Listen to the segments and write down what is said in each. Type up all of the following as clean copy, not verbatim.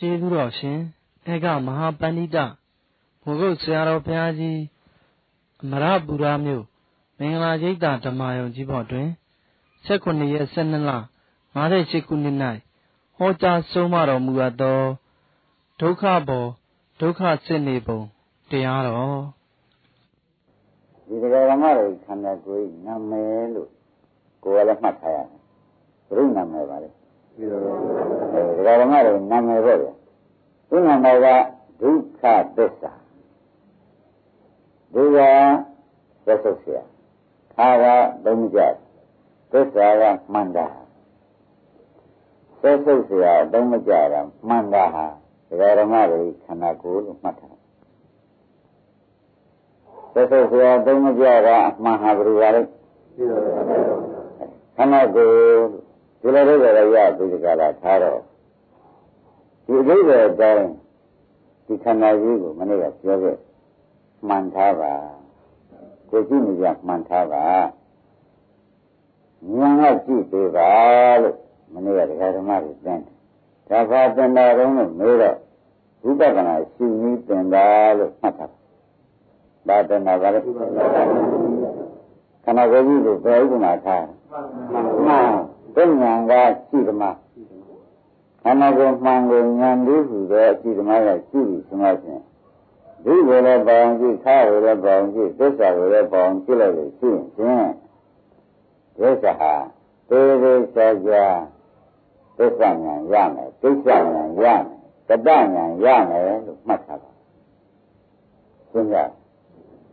ကျေးဇူးတော်ရှင်ဧကမဟာပန္နိတဘုဂုတ်ဆရာတော်ဘုရားကြီးအမရပူရမြို့မင်္ဂလာရိပ်သာဓမ္မယုံကြီးဘော်တွင်19 ရက်12လ58ခုနှစ်၌ဟောကြားဆုံးမတော်မူအပ်သောဒုက္ခဘောဒုက္ခစစ်နေပုံတရားတော်ဒီတရားဓမ္မတွေခန္ဓာကိုယ်နာမည်လို့ကိုယ်ကလည်းမှတ်ထားရတယ်ဘုရားနာမည်ပါလေတရားဓမ္မတွေနာမည်ပဲသူနာမည်ကဒုက္ခသစ္စာဒုက္ခသက်သုတ်เสียခါကသုံးကြသစ္စာကမှန်တာသက်သုတ်เสียသုံးမကြတာမှန်တာဟာတရားဓမ္မတွေခန္ဓာကိုယ်လို့မှတ်ထားသက်သုတ်เสียသုံးမကြတာအမှန်ဟာဘယ်လိုပါလဲခန္ဓာကိုယ်ဒီလိုလိုရရပြီးကြတာထားတော့ဒီအကျိုးတဲ့အတိုင်းဒီခန္ဓာကြီးကိုမနေ့ကပြောခဲ့မှန်ထားပါကိုကြည့်နေကြမှန်ထားပါဉာဏ်ကကြည့်သေးပါလို့မနေ့ကတရားဓမ္မတွေသင်တယ်ဒါဘာသင်တာတုံးလို့မေးတော့ဝိပဿနာရှုနည်းသင်တာလို့မှတ်ထားဒါသင်တာကလည်းခန္ဓာကိုယ်ကြီးကိုဘယ်ဥပမာထားမှန်သိဉာဏ်ကရှိသမားခန္ဓာကိုယ်မှန်ကိုဉာဏ်လေးဟူသောရှိသမားကရှိပြီဆိုမှဖြင့်ဒီကိုယ်လည်းပေါင်းကြည့်ခါကိုလည်းပေါင်းကြည့်သစ္စာကိုလည်းပေါင်းကြည့်လိုက်လို့ရှိရင်ဒစ္စာဟာသေသေးချာချာသစ္စာဉာဏ်ရမယ်ကိစ္စဉာဏ်ရမယ်တတဉာဏ်ရမယ်လို့မှတ်ထားပါစဉ်းစား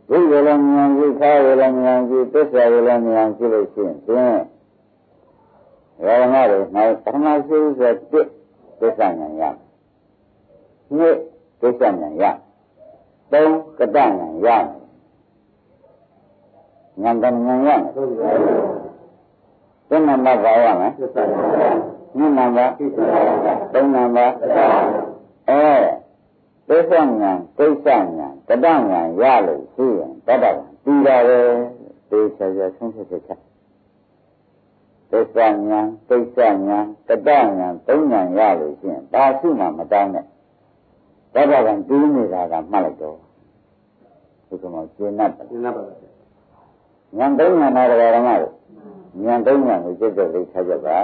ဒီကိုယ်လည်းဉာဏ်ကြည့်ခါကိုလည်းဉာဏ်ကြည့်သစ္စာကိုလည်းဉာဏ်ကြည့်လို့ရှိရင်ဖြင့်ရဟန်းတွေနောက်ပထမရှိဆိုတဲ့သစ္စာဉာဏ်ရမယ်နှစ်သစ္စာဉာဏ်ရသုံးကတဉာဏ်ရမယ်ဉာဏ်တဉာဏ်ရမယ်သုံးနံပါတ်ပါရမယ်နှစ်နံပါတ်သုံးနံပါတ်သစ္စာဉာဏ်ကိစ္စဉာဏ်ကတဉာဏ်ရလို့ရှိရင်တတ္တကတည်တာပဲသေချာချာဆုံးဖြတ်ချက်သစ္စာဉာဏ်ကိစ္စဉာဏ်တတ္တဉာဏ်သုံးဉာဏ်ရလို့ရှိရင်ဒါရှိမှမတောင်းနဲ့တတ္တကတည်နေတာကမှတ်လိုက်တော့ဒီကောင်ကျင့်납ပါဉာဏ်သုံးဉာဏ်တော်ဓမ္မလို့ဉာဏ်သုံးဉာဏ်ကိုစိတ်သက်လေးထားကြပါ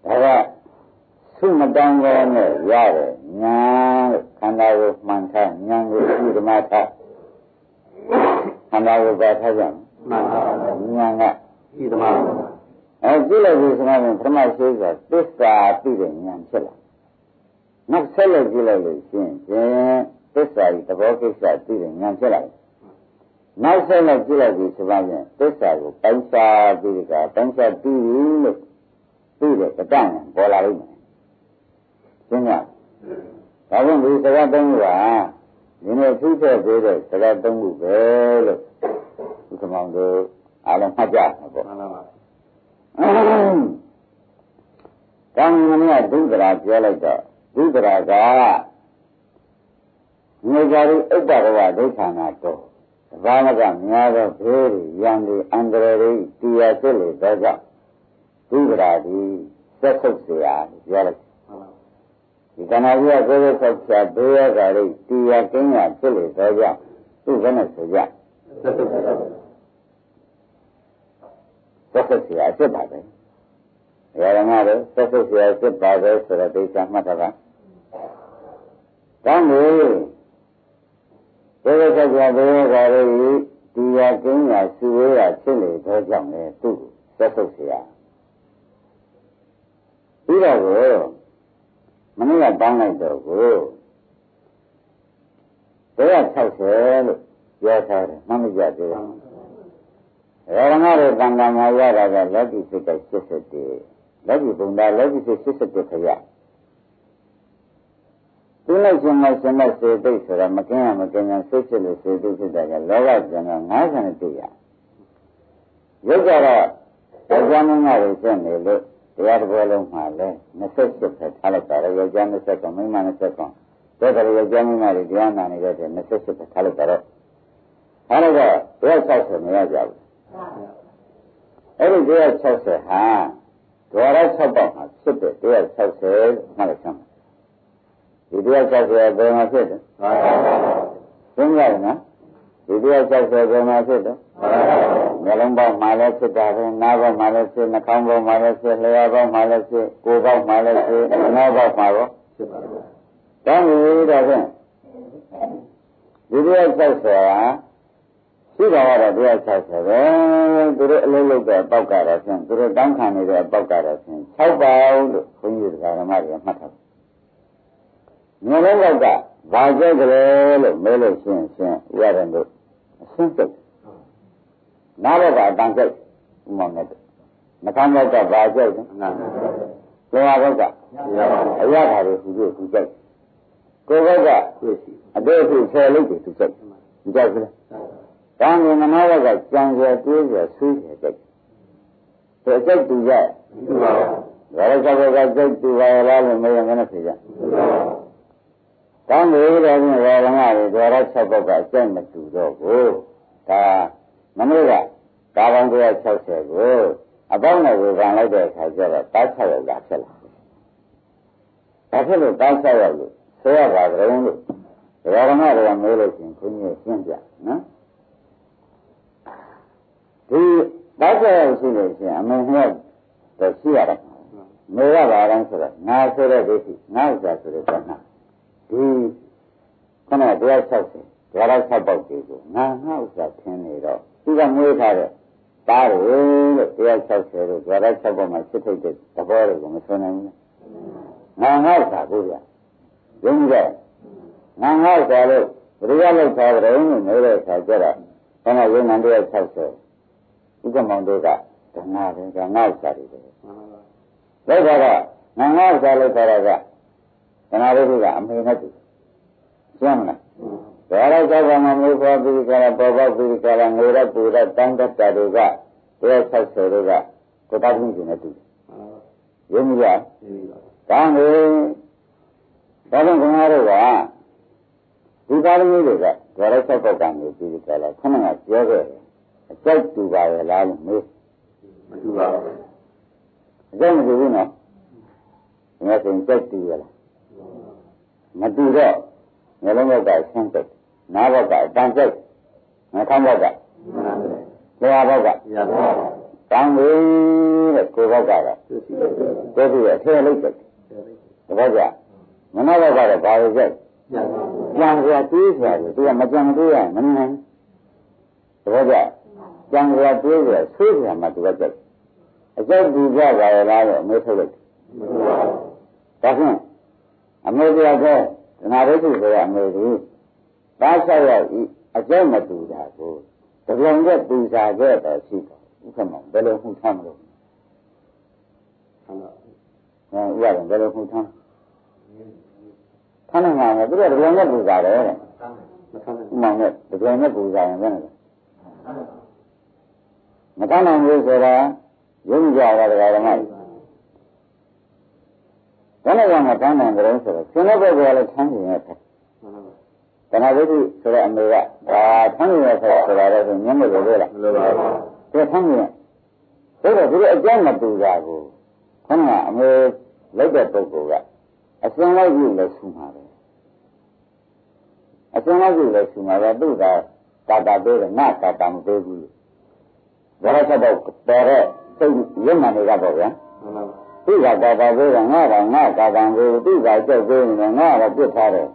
ဒါကသုမတောင်းကောနဲ့ရတယ်ဉာဏ်လို့ခန္ဓာကိုမှန်ထားဉာဏ်ကိုရှိဓမ္မထားခန္ဓာကိုပါထားကြမှန်ပါဉာဏ်ကရှိဓမ္မကြည့်လိုက်ပြီဆိုတော့ပထမရှိဆိုသစ္စာသိတဲ့ဉာဏ်ဖြစ်လာနောက်ဆက်လက်ကြည့်လိုက်လို့ရှိရင်သစ္စာကြီးသဘောကိစ္စသိတဲ့ဉာဏ်ဖြစ်လာတယ်နောက်ဆက်လက်ကြည့်လိုက်ပြီဆိုတော့သစ္စာကိုပိုင်းခြားပြီးတာပိုင်းခြားပြီးလို့သိတဲ့တတဉာဏ်ပေါ်လာလိမ့်မယ်ရှင်းလားဒါကြောင့်ဒီစကားသုံးခုကဒီနေ့ထူးထည့်သေးတဲ့စကားသုံးခုပဲလို့ဒီကမောင်တို့အားလုံးမှတ်ကြမှာပေါ့မှန်ပါပါကောင်းမင်းကဒုက္ခရာပြောလိုက်တော့ဒုက္ခရာကငေကြရီဥပ္ပရဝဒိဋ္ဌာနာတော့ဘာမကများသောဘေးတွေရန်တွေအန္တရာယ်တွေတရားဖြစ်လေတော့ကြောင့်ဒုက္ခရာဒီသက်ဆုပ်เสียပြောလိုက်ဒီကနာကြီးကကိုယ်ကိုဆက်ချဘေးရတာတွေတရားကင်းရဖြစ်လေတော့ကြောင့်သူ့ဘယ်နဲ့ဆိုကြသက်ဆုပ်เสียသက်ဆုပ်เสียဖြစ်ပါပဲ။ရဟန်းတို့သက်ဆုပ်เสียဖြစ်ပါပဲဆိုတော့ဒိဋ္ဌာမှတ်တာကကောင်းပြီ။ဒီလိုဆက်ကြဘေးရတာတွေတရားကင်းရစုဝေးရဖြစ်လေတော့ကြောင့်လေသူ့သက်ဆုပ်เสียပြီးတော့မနေ့ကတောင်းလိုက်တော့ကို160လို့ပြောထားတယ်မှတ်မကြသေးဘူးရဟန်းတွေတန်ခါမှာရတာကလက်တိစိတ်က81လက်တိဘုံသားလက်တိစိတ်81ခရဒီလိုက်ရှင်မရှင်မစေတိတ်ဆိုတာမကင်းရမကင်းရစိတ်ဖြစ်လို့စေတိတ်ဖြစ်တာကလောကကျန်က51ရရုပ်ကြတော့အကျဉ်းငါတွေဖြစ်နေလို့တရားတစ်ပွဲလုံးမှာလဲ28ပဲထားလိုက်တာရောယောက်ျား20ကမိန်းမ20ကဒါကြရယောက်ျားမိန်းမတွေတရားနာနေတဲ့28ပဲထားလိုက်တာတော့အဲ့တော့160မရကြဘူးအဲ့ဒီ160ဟာဒွါရ6ပေါက်မှာဖြစ်တဲ့ 160မှတ်လိုက်ချမ်းဒီ160ဘယ်မှာဖြစ်တယ်သိကြတယ်နော်ဒီ160ဘယ်မှာဖြစ်တယ်မျက်လုံးပေါက်မှာလည်းဖြစ်တာပဲနားပေါက်မှာလည်းဖြစ်နှာခေါင်းပေါက်မှာလည်းဖြစ်လျှာပေါက်မှာလည်းဖြစ်ကိုယ်ပေါက်မှာလည်းဖြစ်နှာပေါက်မှာရောဖြစ်ပါဘူးဒါမျိုးတော့ဖြင့်ဒီ160ဟာရှိတာကတော့160ပဲသူတို့အလုံးလုံးတဲ့အပေါက်ကတော့ဖြင့်သူတို့တောင်းခံနေတဲ့အပေါက်ကတော့ဖြင့်6ပေါက်လို့ဘုန်းကြီးတို့ဓမ္မတွေမှတ်ထားတယ်မျက်လုံးပေါက်ကဘာကျက်ကြလဲလို့မဲလို့ရှင်းဥရရင်တို့အရှင်းစိတ်နားဘက်ကအတန်စိတ်ဥမောင်းနဲ့နှာခေါင်းဘက်ကဘာကျက်လဲလျှာဘက်ကအရသာတွေသူတို့သူကျက်ကိုယ်ဘက်ကအတေးသူဆယ်လို့သူကျက်သူကျက်ကလေးတောင်းရင်မနောဘက်ကကြံရတွေးရဆူးရကျက်ဒီကျက်သူကျက်သူပါဘူးဒါလည်းဘက်ကကျက်သူပါလားလို့မရမနဲ့ဖြေကြတောင်းလို့လည်းပြင်ဝါရမတွေဒွါရ6ဘက်ကအကျက်မတူတော့ဘူးဒါမနေ့ကကာပေါင်း160ကိုအပေါင်းနဲ့ဝေခံလိုက်တဲ့အခါကျတော့တား6ရောက်တာဖြစ်လာဒါဖြစ်လို့တား6ရောက်လို့ဆွဲရပါကြုံလို့ဒွါရမတွေကမေးလို့ရှိရင်ခွင်းကြီးရှင်းပြနော်ဒီတား6ရောက်ရှိလို့ရှိရင်အမေနဲ့တော့ရှိရတယ်မေရပါတော့ဆိုတော့ငါဆိုတဲ့ဒိဋ္ဌိငါဥစ္စာဆိုတဲ့ကဏ္ဍဒီခဏ160ဒွါရ6ပေါက်တွေကိုငါဥစ္စာထင်းနေတော့သူကမွေးထားတဲ့တားတယ်လို့160လို့ဒွါရ6ပေါက်မှာဖြစ်ထိတ်တဲ့သဘောတွေကိုမဆွနိုင်ဘူးငါဥစ္စာကိုပြရုံးကြငါဥစ္စာလို့ဘယ်လိုလုပ်ထားကြတယ်လို့နေတဲ့အခါကျတော့ခဏရုံးနံ160ဥက္ကမောင်တို့ကဓမ္မပဲကငါဥစ္စာတွေပဲလောက်တော့ငါဥစ္စာလို့ခေါ်တာကဓမ္မတို့ကအမေနဲ့တူရှင်းမလားဒါရောကြောက်မှာမျိုးပေါ်ပြီးကြတာပေါ်ပေါက်ပြီးကြတာငွေရပူရတန်းတတ်တာတွေက160တို့ကကိုတာမှုတွေနဲ့တူရင်းမရဒါနဲ့ဒါကြောင့်ခင်ဗျားတို့ကဒီကာလမျိုးတွေကဒါရော6ပေါက်ကနေပြီးကြတာခဏကပြောခဲ့တယ်အကျိုက်တူပါရဲ့လားလို့မေးမတူပါဘူးအကျိုက်မတူဘူးနော်ငါဆိုရင်ကျိုက်တူရလားမတူတော့ငလုံးဘက်ကဆင်းသက်နားဘက်ကတန်ကျက်နှာခေါင်းဘက်ကလျှာဘက်ကတန်ဝေးတဲ့ကိုယ်ဘက်ကတော့ကိုယ်ပြည့်ထဲလိုက်တယ်ဒီဘက်ကမနောဘက်ကတော့ဘာလို့ကျက်ကြံကြတွေးကြတယ်သူကမကြံတွေးရမနိုင်ဒီဘက်ကကြံကြတွေးကြဆွေးကြမှာသူကကျက်အကျက်ဒီကြပါရဲ့လားလို့အမေထုတ်လိုက်ဒါဖြင့်အမေပြောတဲ့ဓမ္မရိဋ္ဌိဆိုတဲ့အမေကြီးတားဆောက်ရောက်ဤအကျက်မတူတာကိုတပြိုင်တည်းပူဇာခဲ့တော့ရှိတယ်ဥက္ကမောဘယ်လိုမှုထမ်းမလို့ဟုတ်ပါဘူးဘယ်လိုမှုထမ်းထမ်းနိုင်မှာလဲသူကတပြိုင်တည်းပူဇာတယ်တဲ့မထမ်းနိုင်နဲ့တပြိုင်တည်းပူဇာရင်ဘယ်နဲ့မထမ်းနိုင်ဘူးဆိုတာယုံကြတာတရားဓမ္မဘယ်နဲ့ကမှတန်းနိုင်ကြတယ်ဆိုတော့ရှင်တဲ့ဘက်ကလည်းထမ်းနေရတယ်တဏှာဝိသုဆိုတဲ့အမေကဒါထမ်းနေရဆိုတာလည်းဆိုမျက်မှောက်လို့လားမလိုပါဘူးဒီထမ်းနေရဒါတော့ဒီအကျဉ်းမတူတာကိုခဏအမေလိုက်တဲ့ပုဂ္ဂိုလ်ကအစင်လိုက်ကြည့်လို့ဆူမှာပဲအစင်လိုက်ကြည့်လို့ဆူမှာပဲသူကတာတာပေးတယ်ငါတာတာမပေးဘူးဒါတော့ဆက်တော့ပေါ်တဲ့စိတ်ရမှန်တွေကပေါ့ဗျာသူကတာတာပေးတယ်ငါတာတာတာပေးသူကကြောက်ပေးနေတယ်ငါတော့ပြစ်ထားတယ်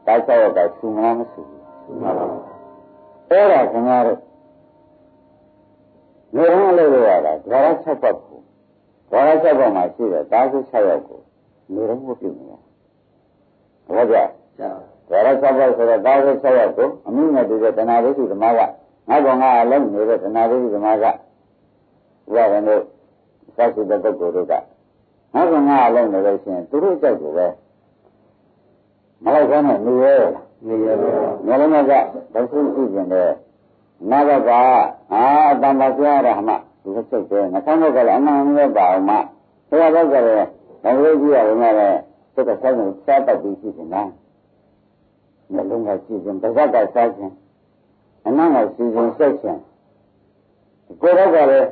ဒါကြောက်ကဆူမလားမဆူဘူးအဲ့ဒါခင်ဗျားတို့နေရလို့ရတာဒါရ6ပတ်ကိုဒါရ6ပတ်မှာရှိတဲ့သားစု6ယောက်ကိုနေရမှုပြုနေရဟုတ်ကြဒါရ6ပတ်ဆိုတော့သားစု6ယောက်ကိုအမိနဲ့တူတဲ့တဏှာဝိသုဓမ္မကငါကောင်ကအလုံးနေတဲ့တဏှာဝိသုဓမ္မကဥပဒေတို့စောက်စုတဲ့ပုဂ္ဂိုလ်တို့ကငါကောင်ကအလုံးနေလို့ရှိရင်သူတို့ကြောက်တယ်ပဲမလိုက်ဘဲနဲ့နေရဲလားနေရဲပါဘူးမျိုးလုံးကဒုက္ခရှိခြင်းတဲ့နာဘကအတန်ပါပြရတာမှဒီစိတ်တဲ့နှဆောင်ဘက်ကလည်းအမှန်နဲ့ပါအောင်မှဆရာဘက်ကလည်းဘယ်လိုကြည့်ရလဲနဲ့စိတ်ကဆိုင်ကိုစားတတ်ပြီးရှိနေတာမျိုးလုံးကကြည့်ခြင်းတစ်ခါကစားခြင်းအနံ့ကစီခြင်းစိတ်ခြင်းကိုယ်တော့ကလည်း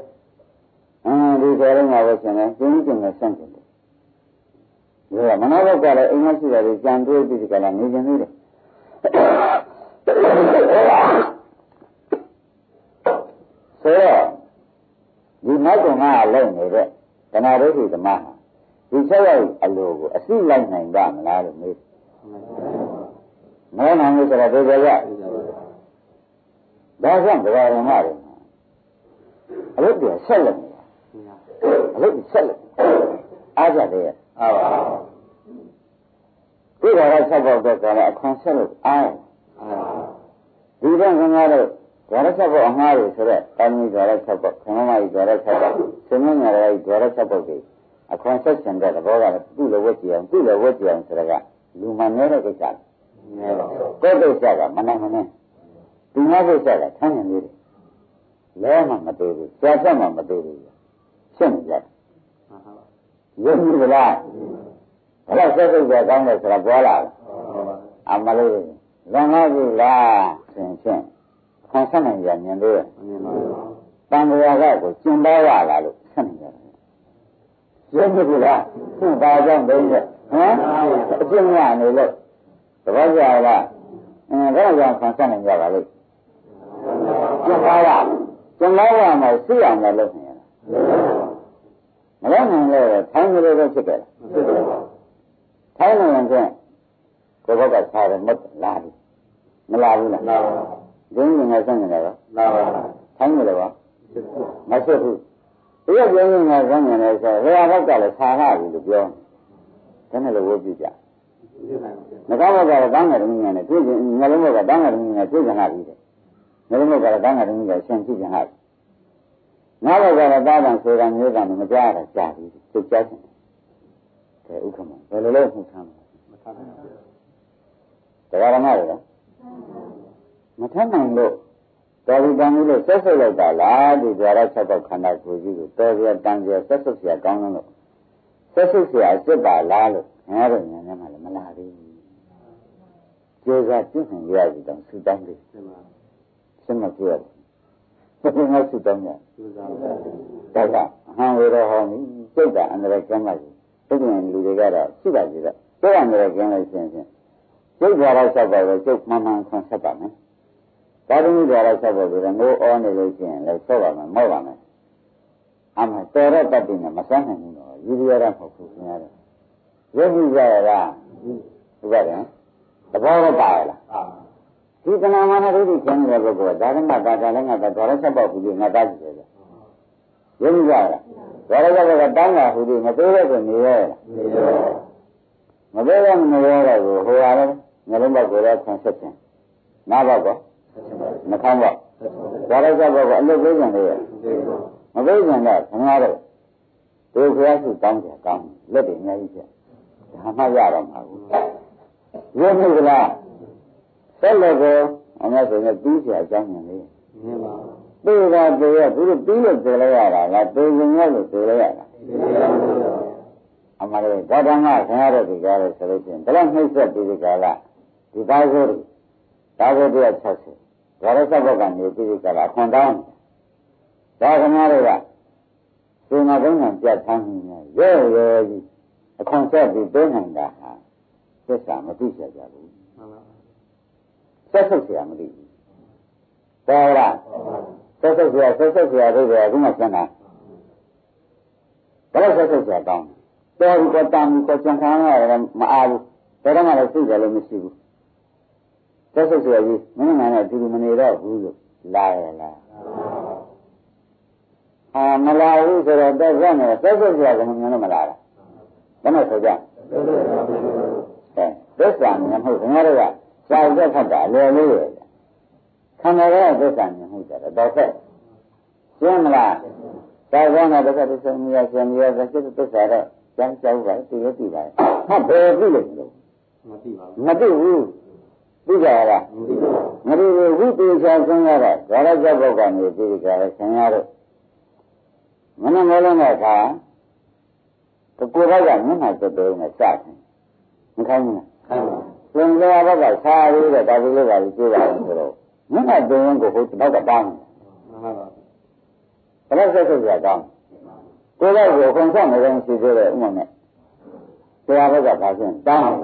ဒီဆယ်လုံးကပဲရှင်တယ်ကျင်းကျင်းနဲ့ဆန့်ကျင်တယ် ဒါကမနောဘကလည်းအိမ်မရှိတယ်ကြံတွေးပြီးဒီကလာနေခြင်းသေးတယ်ဆိုတော့ဒီနောက်ကငါလုံးနေတဲ့တဏှာဒိဋ္ဌိဓမ္မဟာဒီချက်ရောက်အလိုကိုအစိလိုက်နိုင်ပါမလားလို့မေးမနိုင်ဘူးဆိုတော့ဒီကြရဒါကြောင့်တရားဓမ္မတွေအလုပ်တွေဆက်လက်နေတာအလုပ်တွေဆက်လက်အားကြတယ်အားပါဒီတော့ဆက်ပေါက်တဲ့ကလည်းအခွန်ဆက်လို့အားဒီတော့ငါတို့ဓာရဆက်ပေါက်အမှားတွေဆိုတော့တာမီဓာရဆက်ပေါက်ခဏမကြီးဓာရဆက်ပေါက်သင်္မညာဓာရဆက်ပေါက်တွေအခွန်ဆက်ဆံတဲ့သဘောကလည်းသူ့လိုဝတ်ကြည့်အောင်ဆိုတာကလူမနေတဲ့ကိစ္စနဲတော့ကိုယ်ကိစ္စကမနိုင်မနဲ့ဒီငါကိစ္စကဆန်းနေသေးတယ်လဲမှမသေးဘူးကြာဆက်မှမသေးဘူးရှင်းနေကြရုပ်ကြီးကလားဘယ်တော့ဆက်စုပ်ကြကောင်းလဲဆိုတာပြောလာတယ်အမလေးလွန်ကားပြီလားဆင်ဖြင့်ခွန်ဆက်နိုင်ကြမြင်သေးတယ်တန်ត្រာကကိုကျင်ပါရလာလို့ဆက်နေကြတယ်ရုပ်ကြီးကလားသူ့ဘာကြောင့်လဲဟမ်အကျင့်ရနေလို့တပည့်ကြလားဒါကြောင့်ခွန်ဆက်နိုင်ကြပါလိမ့်ကျင်ပါရမှာသိအောင်လည်းလုပ်နေရတာမလုပ်နိုင်လဲထိုင်းလို့ပဲဖြစ်တယ်ထိုင်းနေရင်ကျကိုယ်ဘက်ကစားတယ်မလာဘူးမလာဘူးလားဒင်းငယ်ဆန်းနေတယ်လားထိုင်းနေတယ်ပါမဖြစ်ဘူးဒီကပြောင်းငယ်ဆန်းနေတယ်ဆိုတော့ဘယ်ဘက်ကလည်းဆာလာဘူးလို့ပြောတယ်ဒါနဲ့လည်းဝိပ္ပကြမကောင်းဘက်ကလည်းတောင်းတယ်ငယ်နဲ့တွေ့ရင်ငယ်လုံးဘက်ကတောင်းတယ်ငယ်နဲ့တွေ့ကြတာပြီတဲ့ငယ်လုံးဘက်ကလည်းတောင်းတယ်ငယ်နဲ့ဆင်ကြည့်ကြတာငါဘက်ကလည်းတားတယ်ဆိုတာမျိုးကမကြားရတာကြာပြီသိကြတယ်ကဲဥက္ကမဘယ်လိုလဲမှုထားမှာမထားနိုင်ဘူးတရားဓမ္မတွေလားမထားနိုင်လို့တော်ပြီတန်လို့ဆက်ဆုပ်လိုက်တာလားဒီကြွားရချက်တော့ခန္ဓာကိုယ်ကြီးကိုတော်ပြတန်ပြဆက်ဆုပ်เสียကောင်းလို့ဆက်ဆုပ်เสียစစ်ပါလားလို့ငါတို့ဉာဏ်ထဲမှာလည်းမလာသေးဘူးကျေစားပြည့်စုံရပြီတောင်ဆူတောင်းတယ်ရှင်းမပြရဘူးဘယ်လိုဆူတောင်းလဲဒါကအဟံဝေရောဟောမိစိတ်ကအန္တရာယ်ကျမ်းပါကြီးသိတဲ့လူတွေကတော့ရှိပါသေးတယ်တော့အန္တရာယ်ကျမ်းလိုက်ရှင်ကျုပ်ကြွားလိုက်ဆက်ပါတော့ကျုပ်မှန်မှန်ခွန်ဆက်ပါမယ်သာသမီကြွားလိုက်ဆက်ပါဆိုတော့ငိုအောနေလို့ရှိရင်လည်းဆက်ပါမယ်မောက်ပါမယ်အမှတော်ရတတ်တယ်မဆန်းနိုင်ဘူးတော့ယူရရမဟုတ်ဘူးခင်ဗျားတို့ရုပ်ကြည့်ကြရတာဒီကတည်းကသဘောတော့ပါလားဒီကနာမနာဒုတိကျမ်းတဲ့ပုဂ္ဂိုလ်ကဒါရမတာကလည်းငါကတော်ရဆက်ပါဘူးငါတားကြည့်တယ်ရုပ်ကြည့်ကြရတာတော်ရဆက်ကတောင်းတာဟူသည်မသေးတဲ့ကိုနေရမသေးတဲ့မနေရတော့ဟိုရတယ်ငလုံးဘက်ကိုလည်းဆန်ဆက်ခြင်းနားဘက်ကနှခေါင်းဘက်တော်ရဆက်ဘက်ကအလုပ်ပေးကြတယ်မပေးကြတော့ခင်ဗျားတို့ဒီခရစုတောင်းကြကောင်းလက်တွေအများကြီးပြဒါမှရတော့မှာဘူးရုပ်မှုကလားဆက်လို့ကိုအများဆုံးနဲ့ပြီးကြအကြောင်းဉာဏ်လေးမြင်ပါဘူးသူကတည်းကသူတို့ပြီးလို့ပြောလိုက်ရတာလားသူရင်ရလို့ပြောလိုက်ရတာအမှန်တည်းဒါဓမ္မဆရာတော်ဒီကားလို့ဆိုလို့ချင်းဒါလည်းနှိမ့်ဆက်ပြီးဒီကာလဒီသားကိုဒါကို160ဒါရစဘကနေပြီးဒီကာလခွန်တောင်းဒါခဏတွေကဒီမှာဘုန်းကပြတ်သန်းနေရဲရဲကြီးအခွန်ဆက်ပြီးပေးနိုင်တာဟာသစ္စာမသိကြကြဘူးဆက်ဆုပ်เสียမသိဘူးတော်လားဆက်ဆုပ်เสียတို့ပဲအခုမှကျန်တာဒါဆက်ဆုပ်เสียတောင်းတော်ပြီကတမ်းကိုကျန်ခံရတယ်မအားဘူးဒါတော့မှလည်းသိတယ်လို့မရှိဘူးဆက်ဆုပ်เสียကြီးမင်းနဲ့အတူတူမနေတော့ဘူးလို့လာရလားမလာဘူးဆိုတော့တော့ဆက်နေဆက်ဆုပ်เสียကမမြင်လို့မလာတာဘယ်နဲ့ဆိုကြသစ္စာမြင်ဟုတ်ခင်ဗျားတို့ကစာရက်ဖတ်တာလွယ်လေးရယ်ခန္ဓာရဲ့သစ္စာမြင်ဟုတ်ကြတယ်တော့ဆက်ရှင်းမလားသာသနာတစ်ခါတစ်ဆက်မြင်ရှင်မြင်စိတ်သစ္စာတော့ကျမ်းကြောက်ပါသိရသိပါဟာဘယ်သိလို့မသိဘူးသိကြလားမသိဘူးဝိသေချာဆင်းရတာဒါရကြဘုတ်ကနေသိကြတယ်ဆင်းရတော့မနမလုံးတဲ့အခါကိုယ်ကမျက်နှာတက်တယ်နဲ့စတယ်မခိုင်းဘူးလားသင်္ကြန်ဘက်ကစားရတဲ့ဒါပြီးလို့ပါပြီးကြည့်ရတယ်ဆိုတော့မျက်နှာတင်ရင်ကိုဟိုတော့ကတောင်းတယ်ဘယ်လိုဆက်ဆက်ကြတောင်းကိုယ်ကကိုခွန်ဆက်နေတယ်ရှိသေးတယ်ဥမ္မာနဲ့ တရားဘက်ကဘာဖြစ်တောင်း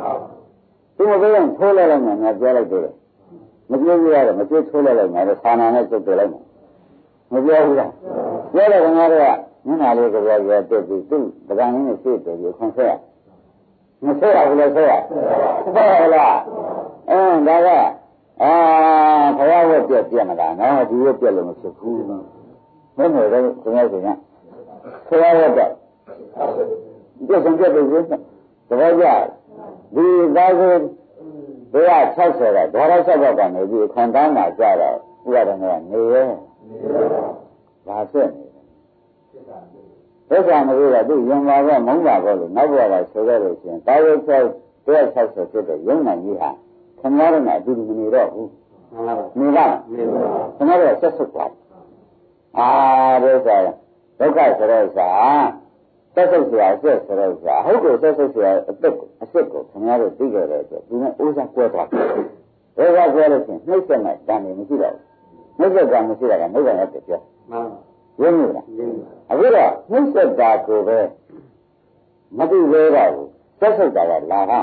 သူမပြောရင်ထိုးလိုက်မယ်ငါပြောလိုက်တယ်မပြောဘူးရတယ်မပြောထိုးလိုက်မယ်ဆာနာနဲ့ကျုပ်ပြလိုက်မယ်မပြောဘူးလားပြောတယ်ခင်ဗျားတို့ကမျက်နှာလေးကြပြောတက်ပြီးသူ့ပကံရင်းနဲ့ရှေ့တယ်ပြီးခွန်ဆက်ရမဆက်ရဘူးလေဆက်ရဟုတ်လားဒါကဘုရားဝတ်ပြက်မလားနော်ဒီဝတ်ပြက်လို့မဖြစ်ဘူးမင်းတို့လည်းခင်ဗျားဆိုရင်ဘုရားဝတ်ပြက်ပြက်ပြီးတပည့်ကြဒီသားစု160ကဒေါ်ရဆက်ဘက်ကနေပြီးခွန်တန်းမှာကြတော့ဥရဒနဲ့နေရဲဘာဖြစ်နေလဲဒုက္ခမလို့ကသူယုံပါတော့မုန်းပါတော့လို့နောက်ဘဝကဆိုခဲ့လို့ရှိရင်တာဝေ160ဖြစ်တဲ့ယုံနိုင်ကြီးဟာခင်ဗျားတို့နဲ့အတူတူမနေတော့ဘူးနေပါခင်ဗျားတို့ဆက်ဆုပ်သွားဒုက္ခဆိုတဲ့ဥစ္စာဆက်ဆုပ်เสียအဆက်ဆိုတဲ့ဥစ္စာဟုတ်ကိုဆက်ဆုပ်เสียအစ်ကိုခင်ဗျားတို့သိကြတဲ့အတွက်ဒီနဲ့ဥစ္စာကွဲသွားတယ်ဒါကကွဲလို့ရှိရင်နှိမ့်ဆက်နဲ့တန်နေမရှိတော့ဘူးနှိမ့်ဆက်ကမရှိတာကနှိမ့်ဆက်ရတယ်ပြောရင်းနေလားအခုတော့နှိမ့်ဆက်တာကိုပဲမသိသေးတော့ဘူးဆက်ဆုပ်တာကလာပါ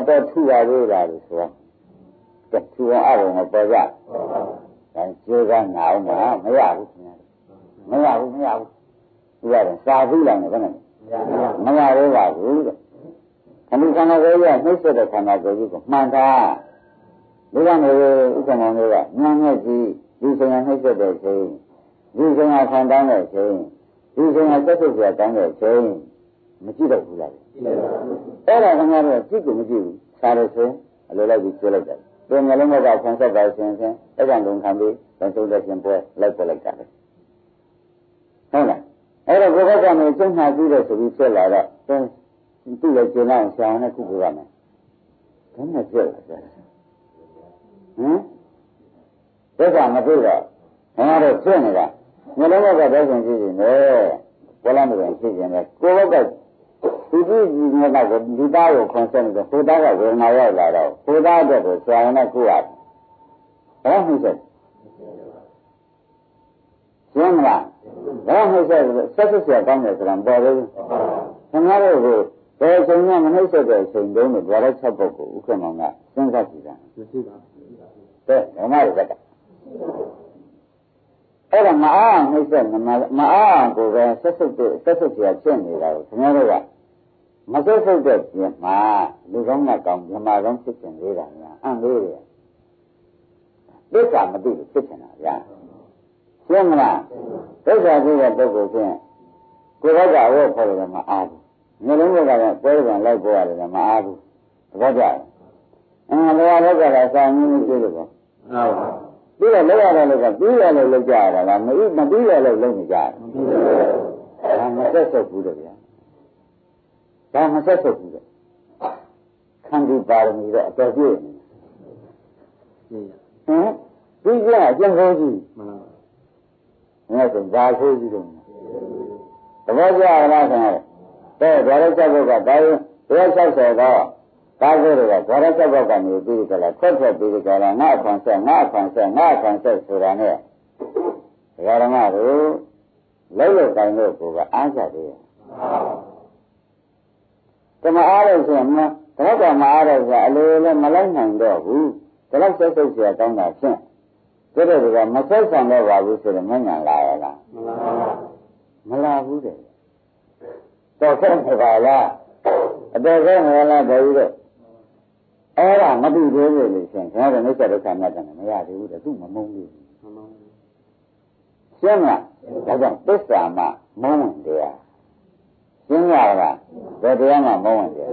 တော့ထူပါသေးတာလို့ဆိုတော့ထူအောင်အရုံနဲ့ပေါ်ကြဒါကျေကနာအောင်မရဘူးခင်ဗျာမရဘူးဒီကတော့စာဘူးလာနေဘယ်နဲ့မရသေးပါဘူးတဲ့ခဏခဏလေးရနှိမ့်ဆက်တဲ့ခန္ဓာကိုယ်ကြီးကိုမှန်တာဒီကနေဥက္ကမောင်လေးကညံ့ညက်ကြီးဒီဆိုင်နှိမ့်ဆက်တဲ့ချိန်ဒီဆိုင်ခံတန်းတဲ့ချိန်ဒီဆိုင်ဆက်ဆက်ကြတန်းတဲ့ချိန်မကြည့်တော့ဘူးလားအဲ့ဒါခင်ဗျားတို့ကြည့်ကိုမကြည့်ဘူးစားလို့ဆိုအလိုလိုက်ပြီးပြောလိုက်တယ်ဒီငလုံးကဆန်းဆက်ပါရှင်အဲ့ဒါလုံးခံပြီးသုံးတဲ့ရှင်ပွဲလိုက်ပြလိုက်တာပဲဟုတ်လားအဲ့တော့ကိုယ်ကကနေကျုံနှာပြီးတော့ဆိုပြီးဖြစ်လာတော့သူ့လည်းကျင်အောင်ဆရာနဲ့ခုပြောရမယ်ဘယ်နဲ့ပြောလဲဒုက္ခမတွေ့တော့ခင်ဗျားတို့ဖြစ်နေတာငလုံးကတဲ့ရှင်ကြည့်နေတယ်ဘယ်လိုမှမဖြစ်ခြင်းလဲကိုယ်ကဒီငါကဒီသားကိုခွန်ဆက်နေတော့ကိုသားကဝေဒနာရောက်လာတော့ကိုသားအတွက်ကိုဆရာနဲ့ခုရတယ်ဘာမှမဖြစ်ရှင်းမလားဘာမှမဖြစ်ဆက်ဆက်ဆရာကောင်းတယ်ဆိုတာပေါ်တယ်ခင်ဗျားတို့ကိုဘယ်ချိန်မှမနှိမ့်ဆက်တဲ့အချိန်တုန်းကဘာလို့6ပုတ်ကိုဥက္ကမောင်ကစဉ်းစားကြည့်တာမရှိပါဘူးတဲ့ဓမ္မရက်ကအဲ့ဒါမအားနှိမ့်ဆက်မအားကိုပဲဆက်ဆက်ဆရာဖြစ်နေတာကိုခင်ဗျားတို့ကမဆက်ဆုပ်တဲ့ပြင်မှာလူကောင်းကကောင်းဓမ္မကောင်းဖြစ်ခြင်းလေးတာများအံ့လေးရဒုက္ခမသိလို့ဖြစ်နေတာဗျာရှင်းမလားဒုက္ခသိတဲ့ပုဂ္ဂိုလ်ချင်းကိုယ်ကဝတ်ဖို့လည်းမအားဘူးမျိုးလုံးကလည်းပွဲကလိုက်ပေါ်ရတယ်မအားဘူးသဘောကျဘယ်လိုလောက်ကလည်းစာရင်းကြီးကြည့်လို့ပေါ့ပြီးတော့လောက်ရတဲ့လောက်ကပြီးရလို့လောက်ကြရတာလားမပြီးရလို့လုံးနေကြတယ်ဒါမဆက်ဆုပ်ဘူးတဲ့ဗျာဒါမဆက်ဆုပ်ဘူးတဲ့ခန္ဒီပါရမီတော့အတော်ပြည့်နေဒီကအကျဉ်းဆုံးကြီးမှန်ပါဘူးငါဆိုဘာဆိုးကြီးတော့သဘောကျလားခင်ဗျာဒါရချက်ဘက်ကဒါရင်160တော့ဒါဆိုတော့ဒါရချက်ဘက်ကနေပြီးကြလားထွက်ပြီးကြလားငါအခွန်ဆက်ဆိုတာနဲ့ဒကာရမတို့လောက်တိုင်းလို့ကိုကအားကြတယ်တမအားလို့ဆိုရင်တော့ကမအားတော့ဆိုအလိုလည်းမလိုက်နိုင်တော့ဘူးဒါတော့ဆက်ဆုပ်เสียကောင်းတာဖြင့်ဒါတော့ကမဆက်ဆံတော့ပါဘူးဆိုတော့မညာလာရလားမလာဘူးတဲ့တော့ဆက်နေပါလားအတော်ဆုံးနေလားတည်းဦးတော့အဲ့ဒါမသိသေးဘူးလို့ရှင်ခင်ဗျားတို့နှိစ္စဒုက္ခမှတ်တယ်မရသေးဘူးတဲ့သူမမုန်းဘူးရှင်းလားဒါကြောင့်သစ္စာမှမုန်းဝင်တရားရှင်းရလားဘယ်တရားမှမုန်းဝင်တရား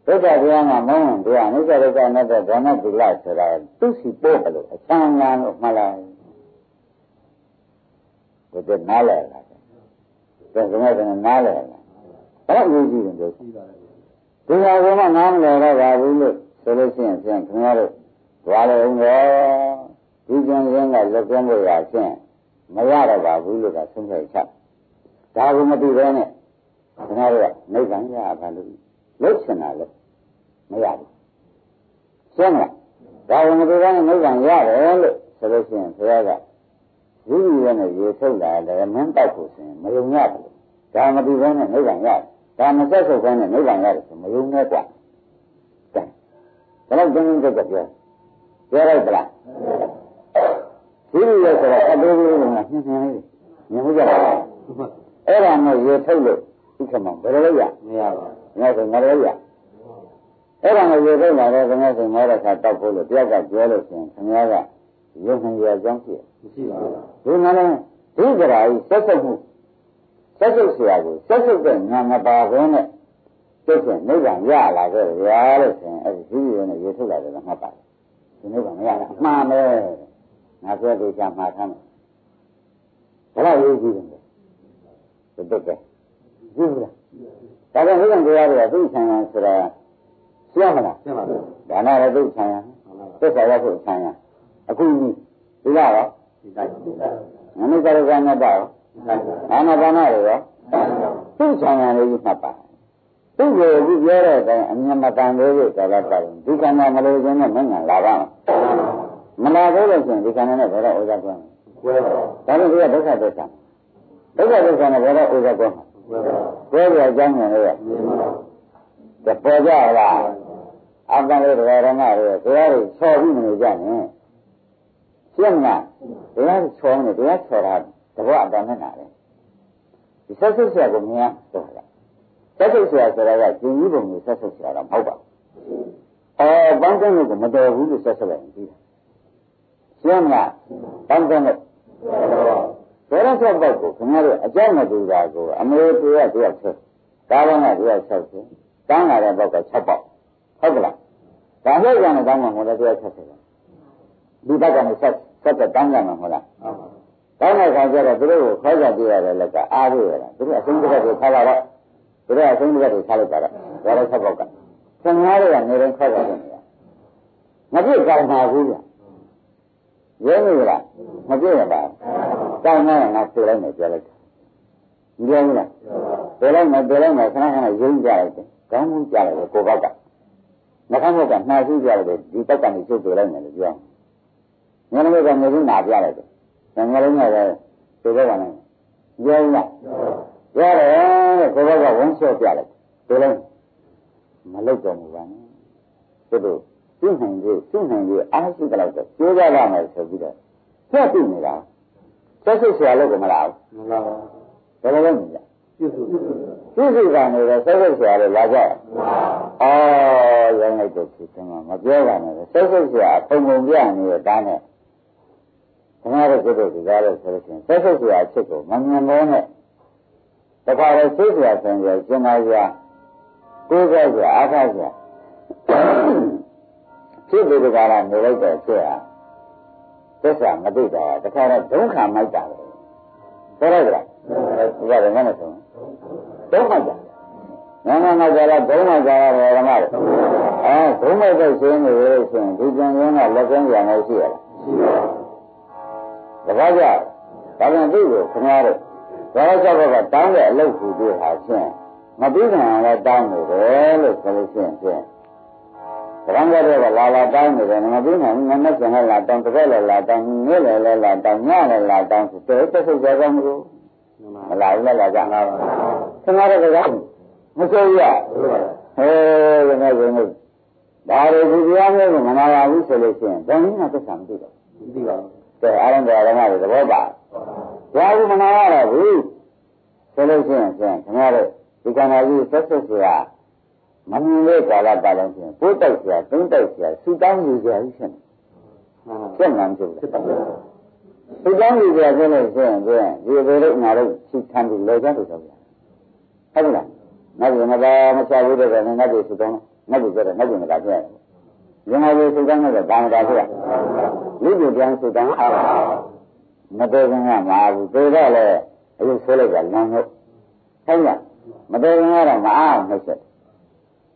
ဒုက္ခတရားမှမုန်းဝင်တရားနှိစ္စဒုက္ခနဲ့တဲ့ဓမ္မတိလဆိုတာသူစီပို့လို့အချမ်းသာလို့မှတ်လိုက်ဒါနားလဲလားဒါကလည်းနားလဲလားဘာလို့ယူကြည့်နေလဲဒီဟာကမှနားမလဲတော့ပါဘူးလို့ဆိုလို့ရှိရင်ခင်ဗျားတို့သွားလေဦးရောဒီကျန်ရင်ကလက်ကျန်းလို့ရချင်းမရတော့ပါဘူးလို့ကဆုံးဖြတ်ချက်ဒါကမသိဘဲနဲ့ခင်ဗျားတို့ကနိဗ္ဗာန်ရပါလို့လုတ်ချင်တာလို့မရဘူးရှင်းမလားဒါကမသိဘဲနဲ့နိဗ္ဗာန်ရတယ်လို့ဆိုလို့ရှိရင်ဘုရားကဝိရိယနဲ့ရေထုတ်လာတယ်မင်းတောက်ဖို့ဆိုရင်မယုံရဘူးဒါမသိဘဲနဲ့နိဗ္ဗာန်ရတယ် ဒါမဆက်ဆုပ်ခိုင်းတဲ့နိဗ္ဗာန်ရတယ်ဆိုမယုံနဲ့กว่าဒါတော့တင်းတင်းကြပ်ကြပ်ပြောလိုက်သလားဒီလိုလဲဆိုတော့အတူတူကညှင်းနေလေးမြင်မှုကြပါလားအဲ့ဒါမျိုးရေထုတ်လို့ဥက္ကမဘယ်လိုလဲရမရပါဘူးငါဆိုငါလည်းရအဲ့ဒါမျိုးရေထုတ်လာတဲ့ငါဆိုငါလည်းခါတောက်ဖို့လို့တယောက်ကပြောလို့ရှိရင်ခင်ဗျားကရုပ်ရှင်ရအကြောင်းရှိမရှိပါဘူးဒီမှာလည်းဒီကြရာကြီးဆက်ဆုပ်မှုဆက်ဆုပ်ဆရာကိုဆက်ဆုပ်တဲ့ညာမပါဘဲနဲ့ကျုပ်ကနိဗ္ဗာန်ရလာခဲ့ရလို့ဆိုရင်အဲဒီဒီလိုနဲ့ရေထုတ်လာတယ်ကမှတ်ပါတယ်ဒီနိဗ္ဗာန်မရတာအမှန်ပဲငါပြောလို့ချမှားထားမယ်ဘယ်လိုရေးကြည့်တယ်လဲတက်တယ်ကြည့်ဘူးလားဒါကြောင့်ဘုရားတရားတွေကသိချင်ရဆိုတာရှင်းမလားရှင်းပါပြီဒါနလည်းသိချင်ရသစ္စာရဖို့ချင်ရအခုဒီလားရောဒီတိုင်းငါတို့ကြရကနဲ့တော့အာနာပါနတွေရောသိချင်ရလေးမှတ်ပါသူ့ကိုအခုပြောတဲ့အတိုင်းအမြင်မတန်သေးလို့ကာလပတ်ရင်ဒီကံမှာမလို့ခြင်းနဲ့မငါလာပါမလာသေးလို့ရှိရင်ဒီကံနဲ့ဘယ်တော့ဥစ္စာကွန်းလဲဒါလို့ဒီကဒုက္ခဒုက္ခနဲ့ဘယ်တော့ဥစ္စာကွန်းဘယ်လိုအကြောင်းလဲလဲတပေါ်ကြလားအပ္ပလေးတရားဓမ္မတွေတရားတွေချော်ပြီးမနေကြနဲ့ရှင်းမလားတရားချော်နေတရားချော်တာတဘောအတန်နဲ့နာတယ်ဒီဆက်ဆုပ်ဆရာကမြင်တော့ဆက်ဆုပ်ဆရာဆိုတာကကျင်ကြီးပုံကိုဆက်ဆုပ်ဆရာတော့မဟုတ်ပါဘူးပန်းကန်းလို့ကမတော်ဘူးလို့ဆက်ဆုပ်လိုက်ရင်ပြီးတယ်ရှင်းမလားပန်းကန်းလို့ဘယ်တော့ဆက်တော့ကိုခင်ဗျားတို့အကြောင်းမတူတာကိုအမေတရားတရားဆက်ကားဘောကတရားဆက်တယ်တန်းလာတဲ့ဘောက်က6ပေါက်ဟုတ်ကလားဒါနဲ့ကြတဲ့တန်းမှာမဟုတ်တရားဆက်တယ်ဒီဘက်ကနေဆက်တဲ့တန်းကြမှာမဟုတ်လားတောင်းတဲ့ခါကျတော့သူတို့ကိုခေါ်ကြပြရတယ်လက်ကအားရရတာသူတို့အဆုံးတစ်ခါကိုထားလာတော့သူတို့အဆုံးတစ်ခါကိုထားလိုက်တာတော့ဒါလည်း6ပေါက်ကခင်ဗျားတို့ကနေရင်ခေါ်ကြတယ်မပြည့်ကောင်းပါဘူးဗျရဲနေလားမပြည့်ရပါဘူးတောင်းနေငါပြေလိုက်မယ်ပြောလိုက်တယ်မပြောဘူးလားပြေလိုက်မယ်ခဏခဏရုံးကြလိုက်တယ်ကောင်းမှုကြလိုက်တယ်ကိုဘောက်ကနှခမ်းဘောက်ကနှာရှိကြလိုက်တယ်ဒီတက်ကနေကျုပ်ပြေလိုက်မယ်လို့ပြောညနေကမြေကြီးနာပြလိုက်တယ်ငါလုံးကလည်းဒီဘက်ကလည်းပြောဘူးလားပြောတယ်ကိုဘောကဝန်းချော့ပြလိုက်ပြေလိုက်မလုပ်တော့ဘူးဗျာသူတို့သူ့နိုင်ကြီးအားရှိကြတော့ကျိုးကြရမယ်ဆိုပြီးတော့ဆက်ပြီးနေတာဆက်စစ်ဆရာလို့ကမလားဘူးမလားဘယ်လိုလဲမလဲပြည့်စုံကနေတော့ဆက်စစ်ဆရာလို့လာကြရောင်းလိုက်တော့ဖြစ်တယ်မပြောပါနဲ့ဆက်စစ်ဆရာအပုံပုံပြနေတဲ့ဒါနဲ့ခင်ဗျားတို့တို့ဒီကားလို့ဆိုလို့ရှိရင်ဆက်စစ်ဆရာအချက်ကိုမမြင်လို့နဲ့တခါတော့စိတ်ဆရာဆင်ရကျင်ပါကြကိုယ်ကဆရာအားထားဆရာဖြစ်ပြီးဒီကရနေလိုက်တဲ့ဖြစ်ဟာသစ္စာမသိတာတခါတော့ဒုက္ခမိုက်တာပဲပြောလိုက်ကြလားဒီကလည်းငါနဲ့ဆိုဒုက္ခကြငါကြလားဒုက္ခကြရတယ်ဓမ္မတွေဒုက္ခတဲ့ရှင်းနေလို့ဆိုရင်ဒီကျန်ရင်းကလက်ကျန်းကြံလို့ရှိရလားရှိပါဘူးတခါကြဒါပြန်သူ့ကိုခင်ဗျားတို့ဒါကြောင့်ကတောင်းတဲ့အလုပ်ကိုတွေ့ဟာချင်းမပြီးနိုင်အောင်လည်းတောင်းနေတယ်လို့ဆိုလို့ရှိရင်ဖြင့်ဘုရားကတော့လာတောင်းနေတယ်မပြီးနိုင်ဘူးမနဲ့ပြန်လာတောင်းတစ်ခါလည်းလာတောင်းနေ့လည်းလာတောင်းညလည်းလာတောင်းဆိုတော့သက်သက်ကြကြမလို့မလာဘူးလားကြာလာပါခင်ဗျားတို့ကမစိုးရဟဲ့ငါကဒါတွေဒီတရားမျိုးကိုမနာပါဘူးဆိုလို့ရှိရင်ဘယ်နည်းမှသက်သာမသိတော့ဘူးသိပါဘူးတဲ့အားလုံးတော်ဓမ္မတွေသဘောပါဘာလို့မနာရဘူးဆိုလို့ရှိရင်ခင်ဗျားတို့ဒီကံတော်ကြီးဆက်ဆက်ဆရာမမြင်တဲ့ကာလပတ်လုံးချင်းပိုးတိုက်ဆရာသုံးတိုက်ဆရာစူတောင်းယူဆရာကြီးဖြစ်နေဖြစ်မှန်ဖြစ်တယ်စူတောင်းယူဆရာဆိုလို့ရှိရင်ဒီဘယ်လိုငါတို့စီထမ်းပြီးလောကြလို့ဆိုပြဟုတ်လားနောက်ပြန်မချဘူးတဲ့ကနေ့နောက်ပြန်စူတောင်းနောက်ပြန်ကြတယ်နောက်ပြန်မတာဖြစ်ရတယ်ညီမလေးစူတောင်းတဲ့ဘာမတာဖြစ်ရလူကြီးပြန်စူတောင်းအားမတော်ခင်ကမအားဘူးသေးတော့လေအရင်ဆွဲလိုက်တာလမ်းဟုတ်ဟုတ်လားမတော်ခင်ကတော့မအားအောင်နှိမ့်ဆက်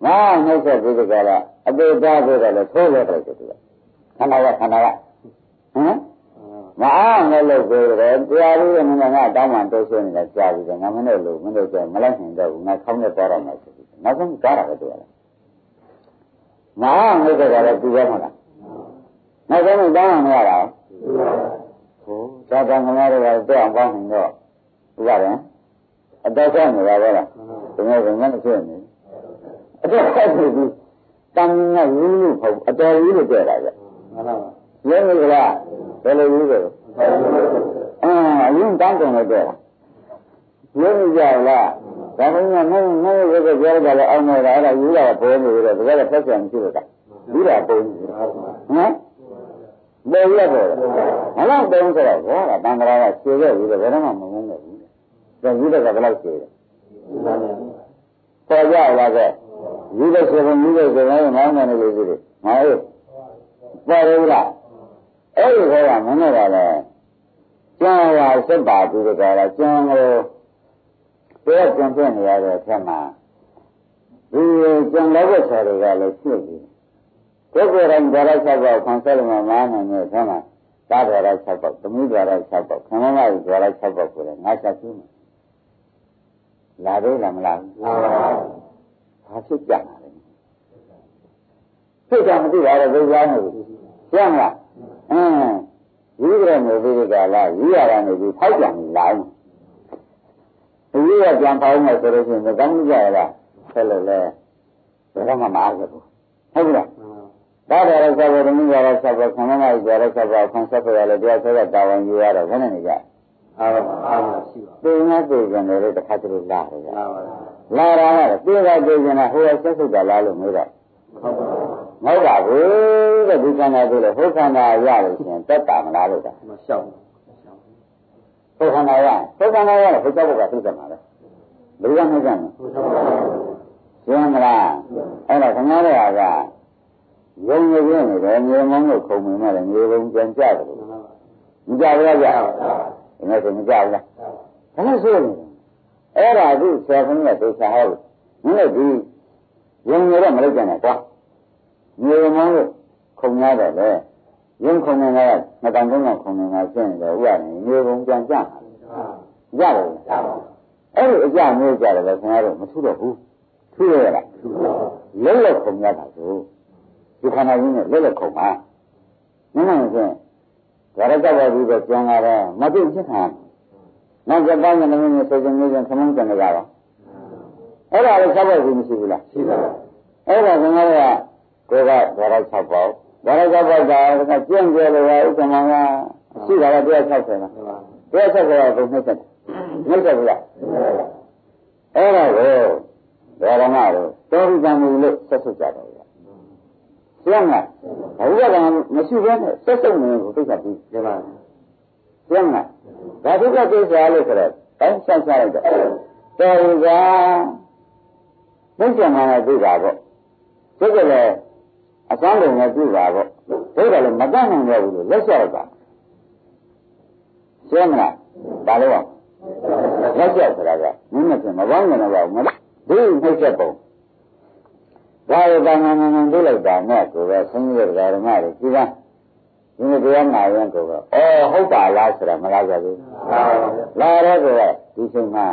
ငါနှိမ့်ဆက်ပြီးကြလားအတေသားဆိုတော့လေထိုးလို့တိုက်တယ်သူကခန္ဓာကဟမ်မအားနဲ့လို့ပြောတယ်တရားလေးကမင်းကတောင်းမှတိုးဆွဲနေတာကြားပြီးတော့ငါမနဲ့လို့မင်းတို့ကမလိုက်နိုင်တော့ဘူးငါခေါင်းနဲ့သွားတော့မယ်ဆိုပြီးနောက်ဆုံးကြားတာပဲတွေ့ရတယ်မအားနဲ့ကြတယ်သူရောမလားနောက်ဆုံးတောင်းမှမရတာဟိုသာသနာ့တော်ကတော့တောင်းပေါင်းနေတော့ဥပါဒံ တော့ဆက်နေတာပဲလားဒီနေ့ကငါ့ဖြစ်နေအတော့ဆက်နေပြီတန်ငါရင်းလို့ပေါ့အတော်ကြီးလို့ပြောတာကြမှန်ပါပါရင်းလို့ကလားဘယ်လိုရင်းလဲအရင်တန်းကုန်လို့ပြောတာရင်းကြလားဒါမှမဟုတ်ငါ့ရဲ့ပြောကြလဲအောင်နေတာအဲ့ဒါယူတာပေါ်နေတယ်ဒါကလည်းဖက်ဆံရှိလို့ကယူတာပုံဟမ်ပေါ်ရတယ်မလောက်တုံးဆိုတော့ဘောကတန်ត្រာကခြေခဲ့ပြီးတော့ဘယ်တော့မှမငုံခဲ့ဘူးဒါယူတဲ့ကဘယ်လောက်ခြေတယ်ပေါ်ကြလားကယူတဲ့ခြေကယူတဲ့ခြေကငေါင်းနေလို့ရှိတယ်ငါ့ရဲ့ပေါ်ရလားအဲ့ဒီကမနဲ့ကလည်းကျန်ရစက်ပါပြီးတော့ကလည်းကျန်ကိုပြောကျန်ပြနေရတဲ့အထက်မှာဒီကျန်လောက်တဲ့ခြေတွေကလည်းရှိပြီကိုယ်ကိုယ်တိုင်ဓာတ်6ပေါက်ခံဆက်လို့မမနိုင်တဲ့အထက်မှာသာဓာတ်6ပေါက်သမီးဓာတ်6ပေါက်ခမမကြီးဓာတ်6ပေါက်ကိုလည်းငါချက်ရှိမယ်လာသေးလားမလားဘာဖြစ်ကြမှာလဲဖြစ်ကြမသိပါတော့ဘယ်ကြားနေပြီကျန်လားယူကြရမယ်ဒီကလာယူရတာနေပြီးဖောက်ပြန်လာအောင်ယူရပြန်ဖောက်မယ်ဆိုလို့ရှိရင်ကောင်းကြရလားဆက်လို့လဲဘယ်တော့မှမအားဘူးဟုတ်ပြီလားသာဓာရဆောသမီးဓာရဆောခန္ဓာမဓာရဆောခံဆက်ပြရလဲတရားဆွဲတာဝန်ယူရတော့ဘယ်နဲ့နေကြအားရှိပါသိနေသိကြတယ်လေတစ်ခါတည်းလာတယ်လာတာကသိတာသိကြတာဟိုဆက်စုပ်တာလားလို့မေးတော့မဟုတ်ပါဘူးတဲ့ဒီခန္ဓာသိလို့ဟိုခန္ဓာရလို့ရှိရင်တက်တာမလားလို့တာမလျှောက်ဟိုခန္ဓာရဟိုခန္ဓာရဟိုကြောက်ကသိတယ်မှာလေဘယ်ကမှမကြမ်းဘူးရှင်းမလားအဲ့တော့ခင်ဗျားတို့ကရုံရင်းနေတယ်မြေမောင်းလို့ခုံနေမှလည်းမြေပုံပြန်ကြတယ်လို့မကြဘူးလားကြာဒီနေ့ဆိုမကြဘူးလားဘာလို့ဆိုနေအဲ့ဒါအခုဆရာခင်ဗျားတို့သိချာဟောလို့မင်းတို့ဒီရုံရတော့မလုပ်ကြနဲ့ကွာမြေမောင်းလို့ခုံရတယ်လေရုံခုံနေတာကငကန်ကုန်းကခုံနေတာရှင်းနေတယ်ဥရနေမြေပုံပြန်ကြတယ်ရတယ်အဲ့ဒီအကြမျိုးကြတယ်လေခင်ဗျားတို့မထူတော့ဘူးထူရရလားလုံးလောက်ခုံရတာဆိုဒီခန္ဓာကြီးနဲ့လက်လက်ခုံပါမင်းနိုင်ချင်းဒါရကပါပြီးတော့ကျန်လာတော့မသိဖြစ်ခံနောက်ကပိုင်းနဲ့လည်းမျိုးဆိုကြမျိုးချင်းခမန်းကြံကြတာအဲ့ဒါလည်းဆောက်ဖို့မရှိဘူးလားရှိပါဘူးအဲ့ဒါကငါတို့ကကိုယ်ကဒါရ6ပေါက်ဒါရ6ပေါက်ကကျင့်ကြလို့ဥက္ကမကရှိတာက160လား160ကဘုံနှိမ့်ဆက်နှိမ့်ဆက်ဘူးလားအဲ့ဒါကိုဓမ္မတို့တောရိကံလို့ဆက်ဆက်ကြတယ်ကျမ်းကဘုရားကမရှိဘဲနဲ့ဆက်စုံနေကိုသိချပြီးပြပါကျမ်းကဘာဒုက္ခကိစ္စလို့ဆိုတော့တိုင်းဆက်ချလိုက်တော့တော်ရီကဘုရားမှာသိတာပေါ့သိကြလေအစမ်းလုံးနဲ့သိတာပေါ့ဘုရားလည်းမတတ်နိုင်တော့ဘူးလို့လက်လျှောက်တာကျမ်းကဒါလို့လက်လျှောက်ဆိုတာကမင်းမဖြစ်မပေါင်းနေတော့ဘူးမလားဒီနှိမ့်ချက်ပုံဒါရတာငန်းသိလိုက်တာနဲ့ကိုပဲဆင်းရဲတဲ့ဓမ္မတွေကြည်ပါဒီနေ့တရားနာရင်ကိုပဲဟုတ်ပါလားဆိုတာမလားကြဘူးလာတော့ကိုပဲဒီချိန်မှာ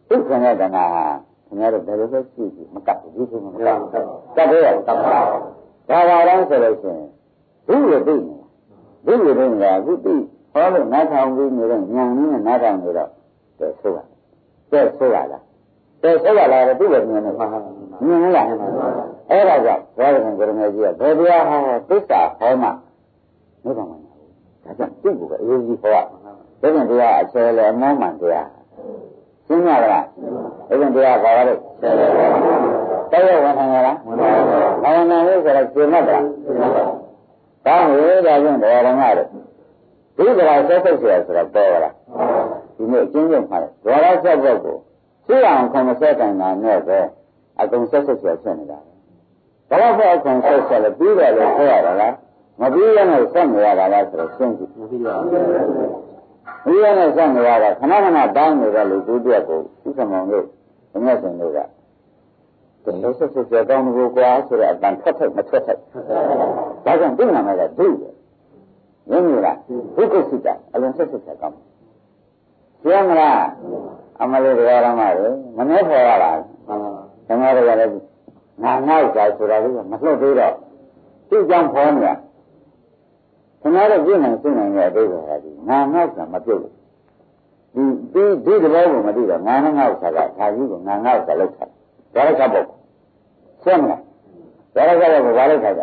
ဒုက္ခနဲ့တဏှာဟာခင်ဗျားတို့ဘယ်လိုပဲကြည့်ကြည့်မကပ်ဘူးဒီချိန်မှာမကပ်ဘူးကပ်တယ်ကပ်ပါဒါပါတော့ဆိုလို့ရှိရင်ဘုရားသိနေဘုရားသိနေတာအခုသိဟောလို့နားထောင်ပြီးနေတဲ့ဉာဏ်နဲ့နားထောင်နေတော့တဲ့ဆိုရတဲ့ဆိုရလားတဲ့ဆိုရလားသူ့ရဲ့ဉာဏ်နဲ့မှန်လားအဲ့ဒါကြောင့်ဘုရားရှင်ကိုရမေကြီးကဘယ်တရားဟောသစ္စာဟောမှနိဗ္ဗာန်မှာဒါကြောင့်သူ့ကိုပဲအရေးကြီးဟောရဒါကြောင့်တရားအချဲလေအမောမှန်တရားရှင်းရလားဒါကြောင့်တရားဘာလို့တရားဝန်ခံရလားဘာဝန်ခံလို့ဆိုတော့ကျင့်မှတ်တာဒါဟေးဒါကြောင့်တရားဓမ္မတွေဒီကရာဆက်ဆက်ဆရာဆိုတော့ပေါ်လာဒီနေ့အကျဉ်းချုပ်မှာဒွါရဆက်ဘက်ကိုသိအောင်ခံဆက်တိုင်တာနဲ့ပဲအကုန်ဆက်ဆက်ဆရာဖြစ်နေတာဘာလို့ဆက်အကုန်ဆက်ဆက်လဲပြီးတယ်လို့ပြောရတာလားမပြီးရနဲ့ဆက်နေရတာလားဆိုတော့ရှင်းကြည့်မပြီးပါဘူးပြီးရနဲ့ဆက်နေရတာခဏခဏတောင်းနေတဲ့လူဒုတိယကိုဥက္ကမောင်တို့အမျက်စင်တို့ကဒီလိုဆက်ဆက်ဆရာကောင်းကိုကွာဆိုတဲ့အတန်ထွက်ထိုက်မထွက်ထိုက်ဒါကြောင့်ပြနာမယ်ကဒုရင်းနေလားဒုက္ခစိတ်အလုံးဆက်ဆက်ဆရာကောင်းကျင်းမလားအမလေးတရားဓမ္မတွေမနှဲခေါ်ရတာဓမ္မတွေကလည်းနာနောက်ကြဆိုတာလေးကမလှုပ်သေးတော့သူ့ကြောင့်ဖော်နေရခင်ဗျားတို့ပြည့်နိုင်သိနိုင်တဲ့အသေးပဲဟာဒီနာနောက်ကမပြုတ်ဘူး ဒီတဘောကိုမသိတော့ငါးငါးဥစ္စာကဒါကြီးကိုငါးငါးဥစ္စာလောက်ထားဒါလည်းကပ်ပေါ့ရှင်းမလားဒါလည်းကပ်ပေါ့ဘာလို့ထားကြ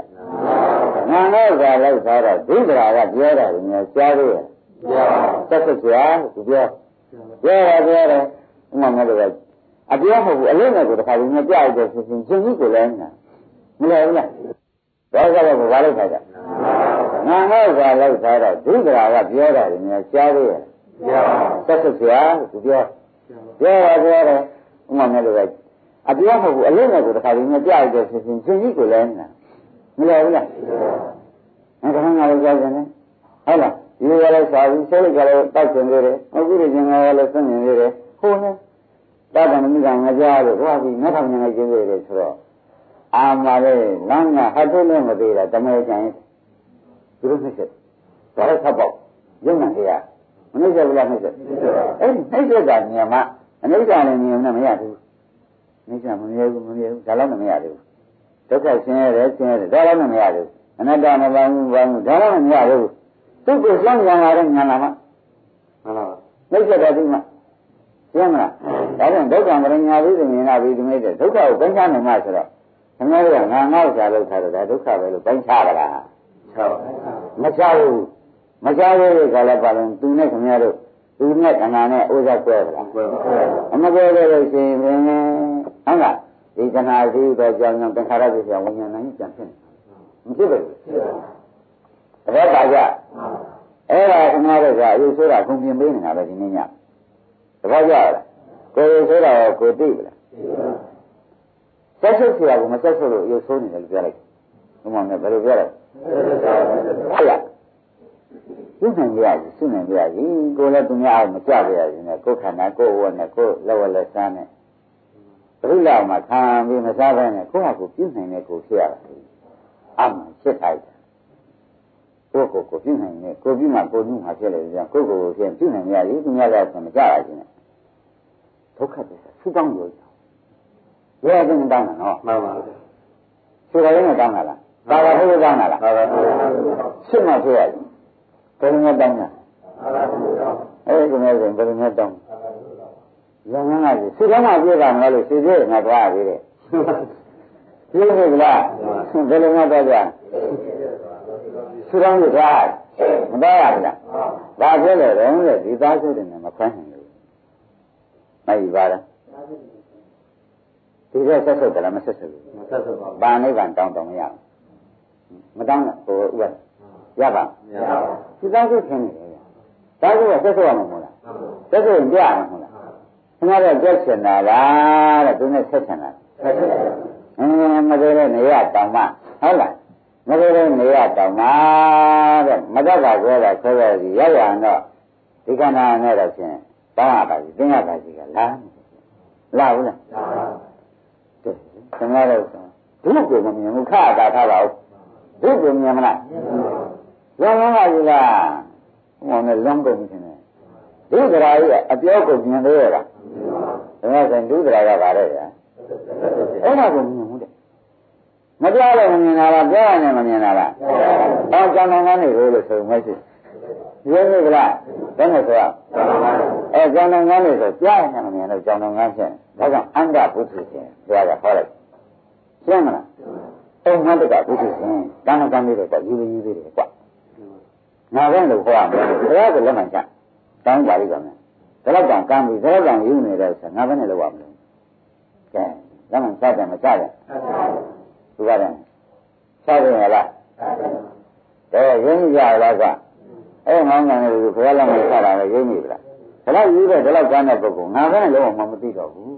ငါးငါးဥစ္စာလောက်ထားတော့ဒိဋ္ဌာကပြောတာကိုများကြားလို့ရသက်သက်ကြာသူပြောတယ်ဥမာမျိုးတော့အပြောမဟုတ်ဘူးအလုံးနဲ့ကိုတစ်ခါကြီးများကြားရတဲ့ဆိုရင်ရှင်ကြီးကိုလည်းနာမလဲဘူးလားဒါကလည်းဘာလို့ထားကြငါးငါးဥစ္စာလောက်ထားတော့ဒိဋ္ဌာကပြောတာကိုများကြားလို့ရသက်သက်ကြာသူပြောတယ်ဥမာမျိုးတော့အပြောမဟုတ်ဘူးအလုံးနဲ့ကိုတစ်ခါကြီးများကြားရတဲ့ဆိုရင်ရှင်ကြီးကိုလည်းနာမလဲဘူးလားငါကငါလည်းကြားတယ်ဟုတ်လားဒီလိုလည်းစာပြီးစိတ်ကလည်းတောက်ကျင်နေတယ်အခုဒီကျင်ကလည်းသိနေနေတယ်ဟိုနဲ့တာတမမိကငကြားလို့ဟောပြီးနောက်ထောင်နေကျင်းနေတယ်ဆိုတော့အာမလေးလမ်းကဟတ်ထုံးနဲ့မသေးတာတမဲချင်သူတို့နှိမ့်ဆက်ဒါလည်းသတ်ပေါ့ရုံနဲ့တရားမနှိမ့်ဆက်ဘူးလားနှိမ့်ဆက်အဲ့ဒီနှိမ့်ဆက်တာညမှာအနိစ္စနဲ့ညနဲ့မရဘူးနှိမ့်ဆက်မမြဲဘူးဒါလည်းမရဘူးဒုက္ခဆင်းရဲတယ်ဒါလည်းမရဘူးအနတ္တမပါဘူးဒါလည်းမရဘူးသူ့ကိုစောင့်ကြံလာတဲ့ဉာဏ်လာမှမှန်ပါပါနှိမ့်ဆက်တာဒီမှာရှင်းမလားဒါကြောင့်ဒုက္ခမရညာပြီးမြင်လာပြီးဒီမဲ့ဒုက္ခကိုပိုင်းခြားနိုင်မှဆိုတော့ခင်ဗျားတို့ကငါငါ့ဥစ္စာလောက်ထားတော့ဒါဒုက္ခပဲလို့ပိုင်းခြားပါလားဟုတ်မခြားဘူးတဲ့ခါလည်းပါလို့သူနဲ့ခင်ဗျားတို့သူနဲ့ခန္ဓာနဲ့ဥစ္စာကွဲပါလားကွဲပါအမကွဲလို့ရှိရင်ဟုတ်လားဒီခန္ဓာရှိတော့ကြောင့်သင်္ခါရပစ္စယဝိညာဏနဲ့ပြန်ဖြစ်နေမဖြစ်ဘူးဒါပါကြအဲ့ဒါခင်ဗျားတို့ကအယူဆိုတာခုံပြင်ပေးနေတာပဲဒီနေ့ညတပည့်ကြလားကိုယ်ဆိုတာကိုသိပြီလားဆက်ဆုပ်ဆရာကမဆက်ဆုပ်လို့ရုပ်ဆိုးနေတယ်လို့ပြောလိုက်ဘုမောင်နဲ့ဘယ်လိုပြောလဲဟုတ်လားသူ့နိုင်ကြရည်သူ့နိုင်ကြရည်ကိုယ်လည်းသူများအောင်မကြကြရည်နဲ့ကိုယ်ခန္ဓာကိုယ်ဝတ်နဲ့ကိုယ်လက်ဝက်လက်စားနဲ့ဘုရားမှာခံပြီးမစားဘဲနဲ့ကိုယ့်ဟာကိုပြုနိုင်တဲ့ကိုယ်ဖြစ်ရတာအမှန်ဖြစ်လိုက်တာကိုပြုနိုင်တယ်ကိုပြုမှကိုညှိမှဖြစ်လို့ကြောင့်ကိုဖြစ်ပြုနိုင်ရည်သူများလည်းမကြရခြင်းနဲ့ဒုက္ခသစ္စာဆူတောင်းလို့ရဲကင်းတောင်းတာနော်မှန်ပါဘူးဆူတော်ရင်းနဲ့တောင်းတာလားဘာသာဖို့တောင်းတာလားဘာသာဖို့ရှင်းမှဖြစ်ရတယ်ဘယ်လိုမျိုးတောင်းတာဘာသာဖို့တောင်းအဲဒီမျိုးဆိုဘယ်လိုမျိုးတောင်းရဟန်းကဆူတောင်းမှပြတာမလို့ဆူပြငါသွားပြီတဲ့ပြည့်ပြီလားဘယ်လိုမျိုးတော့ကြဆူတောင်းလို့သွားမသွားရဘူးလားဘာဖြစ်လဲတော့ဒီသားစုတွေနဲ့မခွန်းနိုင်ဘူးမရှိပါလားဒီကဆက်ဆုပ်တယ်လားမဆက်ဆုပ်ဘူးမဆက်ဆုပ်ပါဘူးဘာနိဗ္ဗာန်တောင်းမရဘူးမတောင်းနဲ့ဟိုဥပ္ပရပါမရပါဘူးဒီသားစုထင်နေတယ်သားစုကဆက်ဆုပ်ရမှာမဟုတ်လားဆက်ဆုပ်ရင်ပြရမှာမဟုတ်လားခင်ဗျားတို့ကြက်ချင်တာလားတဲ့သူနဲ့ဆက်ချင်တာဆက်ချင်တယ်မသေးတဲ့နေရတောင်းမှဟုတ်လားမသေးတဲ့နေရတောင်းမှတဲ့မတတ်တာပြောတာဆိုရစီရရတော့ဒီခန္ဓာနဲ့တော့ဖြင့်တောင်းရပါစီသိရပါစီကလားဘူးလားခင်ဗျားတို့ဒုက္ခကိုမမြင်ဘူးခါတာထားပါဦးဒုက္ခကိုမြင်မလားလောကကြီးကဟောနဲ့လုံးကုန်နေတယ်ဒုက္ခရာကြီးကအပြောကိုမြင်သေးရလားခင်ဗျားဆိုဒုက္ခရာကပါတဲ့ဗျာအဲ့ဒါကိုမြင်ဘူးတဲ့မပြောလို့မမြင်တာလားပြောရတယ်မမြင်တာလားအော်ကြောင်တော်ကနေလို့ဆိုမရှိရင်းနေကြလားဘယ်နဲ့ဆိုရကြောင်တော်ကနေဆိုကြားရတယ်မမြင်တော့ကြောင်တော်ကဖြစ်ဒါကြောင့်အန္တဘုသူရှင်ဘုရားကဟောလိုက်ရှင်းမလားအမှန်တကဘုသူရှင်တဏ္ဍကံလေးတော့ယူသေးတယ်ကွာငါကလည်းဟောရမယ်ဘုရားကလက်မှန်ချတောင်းပါလိမ့်ပါမယ်ဒါတော့ကံပြီးဒါတော့ယူနေတယ်ဆိုငါဘယ်နဲ့လောက်ရမလဲကဲလက်မှန်ချတယ်မချတယ်သူကလည်းချတယ်ဟလားဒါရင်းကြရလားကအဲ့ငောင်းငံလေးကိုဘုရားလက်မှန်ချတာလည်းရင်းနေပြီလားဒါတော့ယူတဲ့ဒါတော့ကမ်းတဲ့ပုဂ္ဂိုလ်ငါဘယ်နဲ့လောက်မှမသိတော့ဘူး